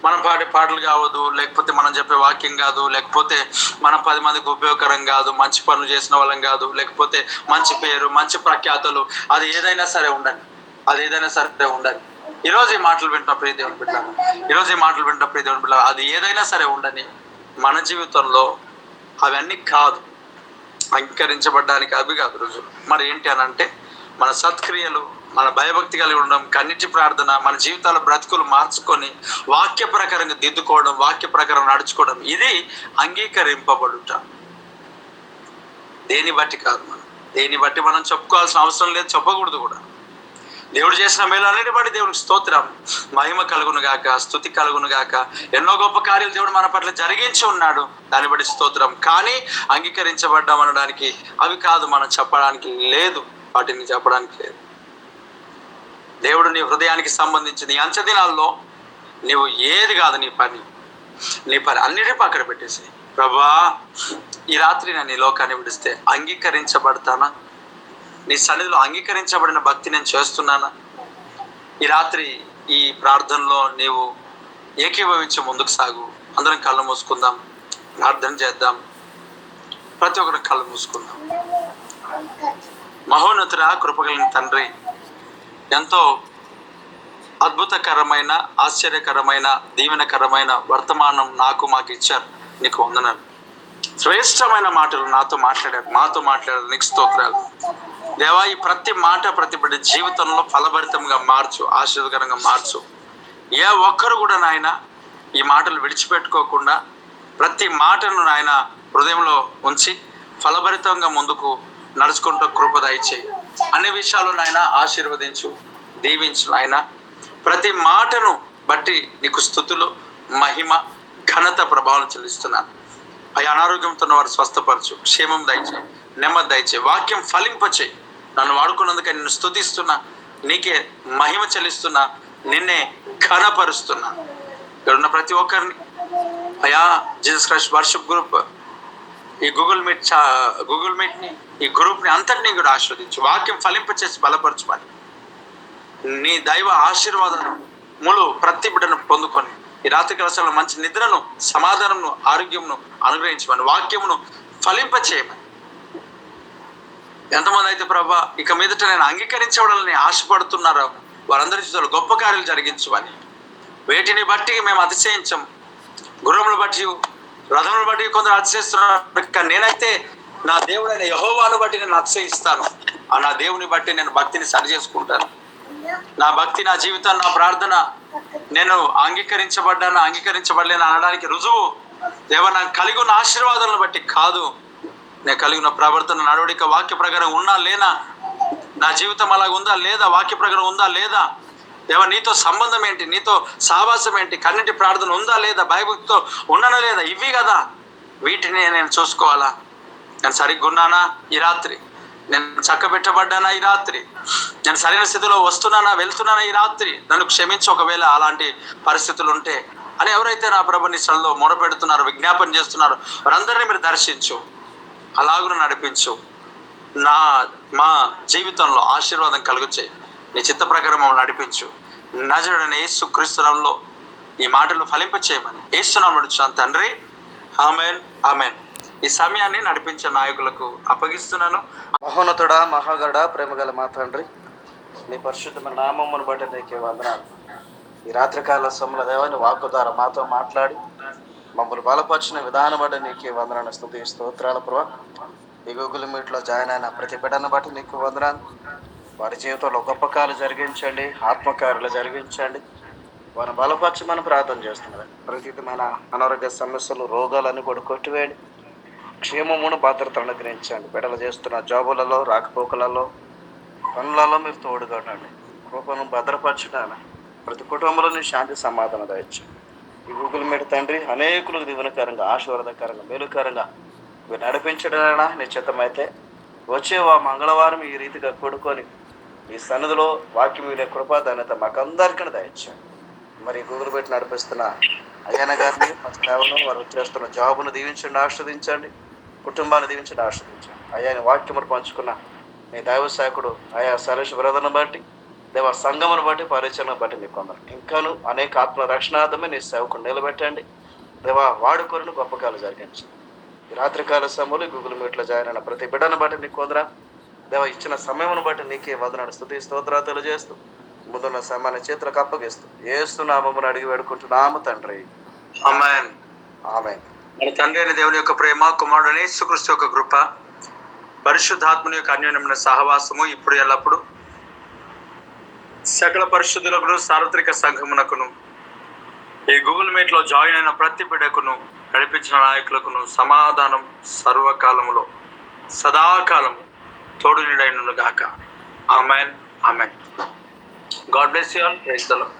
మనం పాడే పాటలు కావద్దు, లేకపోతే మనం చెప్పే వాక్యం కాదు, లేకపోతే మనం 10 మందికి ఉపయోగకరం కాదు, మంచి పనులు చేసిన వాళ్ళం కాదు, లేకపోతే మంచి పేరు, మంచి ప్రఖ్యాతలు, అది ఏదైనా సరే ఉండండి, అది ఏదైనా సరే ఉండండి. ఈరోజు ఈ మాటలు వింటున్న ప్రియ దేవుని బిడ్డలారా, ఈరోజు ఈ మాటలు వింటున్న ప్రియ దేవుని బిడ్డలారా, అది ఏదైనా సరే ఉండని మన జీవితంలో అవన్నీ కాదు, అంగీకరించబడ్డానికి అవి కాదు రుజువు. మరి ఏంటి అని అంటే మన సత్క్రియలు, మన భయభక్తి కలిగి ఉండడం, కన్నీటి ప్రార్థన, మన జీవితాల బ్రతుకులు మార్చుకొని వాక్య ప్రకారంగా దిద్దుకోవడం, వాక్య ప్రకారం నడుచుకోవడం, ఇది అంగీకరింపబడుట. దేని బట్టి కాదు. దేని బట్టి మనం చెప్పుకోవాల్సిన అవసరం లేదు, చెప్పకూడదు కూడా. దేవుడు చేసిన మేలన్నిటి బట్టి దేవునికి స్తోత్రం, మహిమ కలుగును గాక, స్తుతి కలుగును గాక. ఎన్నో గొప్ప కార్యాలు దేవుడు మన పట్ల జరిగించి ఉన్నాడు, దాన్ని బట్టి స్తోత్రం. కానీ అంగీకరించబడ్డాం అనడానికి అవి కాదు, మనం చెప్పడానికి లేదు, వాటిని చెప్పడానికి లేదు. దేవుడు నీ హృదయానికి సంబంధించింది ఈ అంచె దినాల్లో నీవు ఏది కాదు, నీ పని అన్నిటి పక్కన పెట్టేసి, ప్రభా ఈ రాత్రి నేను ఈ లోకాన్ని విడిస్తే అంగీకరించబడతానా? నీ సన్నిధిలో అంగీకరించబడిన భక్తి నేను చేస్తున్నానా? ఈ రాత్రి ఈ ప్రార్థనలో నీవు ఏకీభవించి ముందుకు సాగు. అందరం కళ్ళు మూసుకుందాం, ప్రార్థన చేద్దాం. ప్రతి ఒక్కరు కళ్ళు మూసుకుందాం. మహోన్నతుడా, కృపగలిగిన తండ్రి, ఎంతో అద్భుతకరమైన, ఆశ్చర్యకరమైన, దీవెనకరమైన వర్తమానం మాకు ఇచ్చారు. నీకు వందనాలు. శ్రేష్టమైన మాటలు మాతో మాట్లాడారు. నీకు స్తోత్రాలు దేవా. ఈ ప్రతి మాట, ప్రతి బిడ్డ జీవితంలో ఫలభరితంగా మార్చు, ఆశీర్వదకరంగా మార్చు. ఏ ఒక్కరు కూడా నాయన ఈ మాటలు విడిచిపెట్టుకోకుండా ప్రతి మాటను నాయన హృదయంలో ఉంచి ఫలభరితంగా ముందుకు నడుచుకుంటూ కృప దయచేయి. అన్ని విషయాలు నాయన ఆశీర్వదించు, దీవించు నాయన. ప్రతి మాటను బట్టి నీకు స్తుతులు, మహిమ, ఘనత, ప్రభావం చెల్లిస్తున్నాను. అయ్యా, అనారోగ్యంతో ఉన్న వారు స్వస్థపరచు, క్షేమం దయచేయి, నెమ్మది దయచేయి, వాక్యం ఫలింపచేయి. నన్ను వాడుకున్నందుకే నిన్ను స్తుతిస్తున్నా, నీకే మహిమ చెల్లిస్తున్నా, నిన్నే ఘనపరుస్తున్నా. ఇక్కడ ఉన్న ప్రతి ఒక్కరిని అయ్యా, జీసస్ క్రైస్ట్ వర్షిప్ గ్రూప్, ఈ గూగుల్ మీట్ని, ఈ గ్రూప్ని అంతటినీ కూడా ఆశీర్వదించు, వాక్యం ఫలింపచేసి బలపరచుమని. నీ దైవ ఆశీర్వాదములు ప్రతి బిడ్డను పొందుకొని ఈ రాత్రి కలశాలలో మంచి నిద్రను, సమాధానంను, ఆరోగ్యంను అనుగ్రహించమని, వాక్యమును ఫలింపచేయమని. ఎంతమంది అయితే ప్రభా ఇక మీదట నేను అంగీకరించబడాలని ఆశపడుతున్నారో వారందరి జీవితంలో గొప్ప కార్యాలు జరిగించమని. వేటిని బట్టి మేము అతిశయించం, గుర్రములు బట్టి, రథములు బట్టి కొందరు అతిశయిస్తున్నారు. నేనైతే నా దేవుడైన యెహోవాను బట్టి నేను అతిశయిస్తాను. ఆ నా దేవుని బట్టి నేను భక్తిని సరి చేసుకుంటాను. నా భక్తి, నా జీవితం, నా ప్రార్థన నేను అంగీకరించబడలేను అనడానికి రుజువు దేవా, నాకు కలిగి ఉన్న ఆశీర్వాదాలను బట్టి కాదు, నేను కలిగి ఉన్న ప్రవర్తన, నడవడిక వాక్య ప్రకారం ఉన్నా లేనా, నా జీవితం అలాగ ఉందా లేదా, వాక్య ప్రకారం ఉందా లేదా, దేవా నీతో సంబంధం ఏంటి, నీతో సావాసం ఏంటి, కన్నిటి ప్రార్థన ఉందా లేదా, భయభక్తితో ఉన్నానా లేదా, ఇవి కదా. వీటిని నేను చూసుకోవాలా. నేను సరిగ్గా ఉన్నానా? ఈ రాత్రి నేను చక్కబెట్టబడ్డానా ఈ రాత్రి, నేను సరైన స్థితిలో వస్తున్నానా వెళ్తున్నానా ఈ రాత్రి, నన్ను క్షమించి ఒకవేళ అలాంటి పరిస్థితులు ఉంటే అని ఎవరైతే నా ప్రభు నీ సన్నిధిలో మొరపెడుతున్నారో, విజ్ఞాపన చేస్తున్నారో వారందరినీ మీరు దర్శించు, అలాగూ నడిపించు. మా జీవితంలో ఆశీర్వాదం కలుగుచేయి, నీ చిత్త ప్రకారం మమ్మల్ని నడిపించు. నజరుడైన యేసు క్రీస్తు నామములో ఈ మాటలు ఫలింప చేయమని యేసు నామములో అడుగుచున్నాను తండ్రి, ఆమేన్ ఆమేన్. ఈ సమయాన్ని నడిపించే నాయకులకు అప్పగిస్తున్నాను. మహోన్నతుడా, మహాగడ, ప్రేమగల మా తండ్రి, నీ పరిశుద్ధమైన నామమును బట్టి నీకే వందనాలు. ఈ రాత్రికాల సమయంలో దేవాన్ని వాక్కు ద్వారా మాతో మాట్లాడి మమ్మల్ని బలపరిచిన విధానం బట్టి నీకే వందనాలు, స్తుతి స్తోత్రాల ప్రభా. ఈ గూగుల్ మీట్లో జాయిన్ అయిన ప్రతి బిడ్డను బట్టి నీకు వందనాలు. వారి జీవితంలో గొప్ప కార్యాలు జరిగించండి, ఆత్మకార్యాలు జరిగించండి, వారిని బలపరచమని ప్రార్థన చేస్తున్నారు. ప్రతి విధమైన అనారోగ్య సమస్యలు, రోగాలన్నీ కూడా కొట్టివేయండి, క్షేమమును భద్రతను అనుగ్రహించండి. బిడ్డలు చేస్తున్న జాబులలో, రాకపోకలలో, పనులలో మీరు తోడుగా ఉండండి. కృపను భద్రపరచడాలి. ప్రతి కుటుంబంలో నీ శాంతి సమాధానం దయచేయండి. ఈ గూగుల్ మీట్ తండ్రి అనేకులకు దీవెనకరంగా, ఆశీర్వాదకరంగా, మేలుకరంగా మీరు నడిపించడైనా నిశ్చితమైతే వచ్చే మంగళవారం ఈ రీతిగా కూడుకొని ఈ సన్నిధిలో వాక్యం మీరే కృపా ధన్యత మాకందరికీ దయచేయండి. మరి గూగుల్ మీట్ నడిపిస్తున్న అయ్యన్న గారిని, కేవలం వారు చేస్తున్న జాబును దీవించండి, ఆస్వాదించండి, కుటుంబాన్ని దీవించండి, ఆస్వాదించండి. అయ్యాని వాక్యమును పంచుకున్న నీ దైవ సేవకుడు అయా సరేష్ బ్రదర్ను బట్టి, దేవ సంఘమును బట్టి, పరిచయను బట్టి నీకు కొందరు ఇంకాను అనేక ఆత్మ రక్షణార్థమే నీ సేవకుడు నిలబెట్టండి. దేవా వాడుకొరిని గొప్ప కాలు జరిగించండి. ఈ రాత్రికాల సమయంలో గూగుల్ మీట్లో జాయిన్ అయిన ప్రతి బిడ్డను బట్టి నీకు కొందరా దేవ ఇచ్చిన సమయమును బట్టి నీకే వందనాలు, స్తుతి స్తోత్రాలు తెలియజేస్తూ ముందున్న సమయాన్ని చేతులకు అప్పగిస్తూ యేసు నామమును అడిగి వేడుకుంటున్నాము తండ్రి, ఆమేన్ ఆమేన్. మన తండ్రి అయిన దేవుని యొక్క ప్రేమ, కుమారుడైన యేసుక్రీస్తు యొక్క కృప, పరిశుద్ధాత్మని యొక్క అన్యోన్యమైన సహవాసము ఇప్పుడు ఎల్లప్పుడు సకల పరిశుద్ధులకును, సార్వత్రిక సంఘమునకును, ఈ గూగుల్ మీట్ లో జాయిన్ అయిన ప్రతి బిడ్డకును, నడిపించిన నాయకులకును సమాధానం సర్వకాలములో సదాకాలము తోడు నీడైనను గాక. Amen amen. God bless you all. Praise the lord.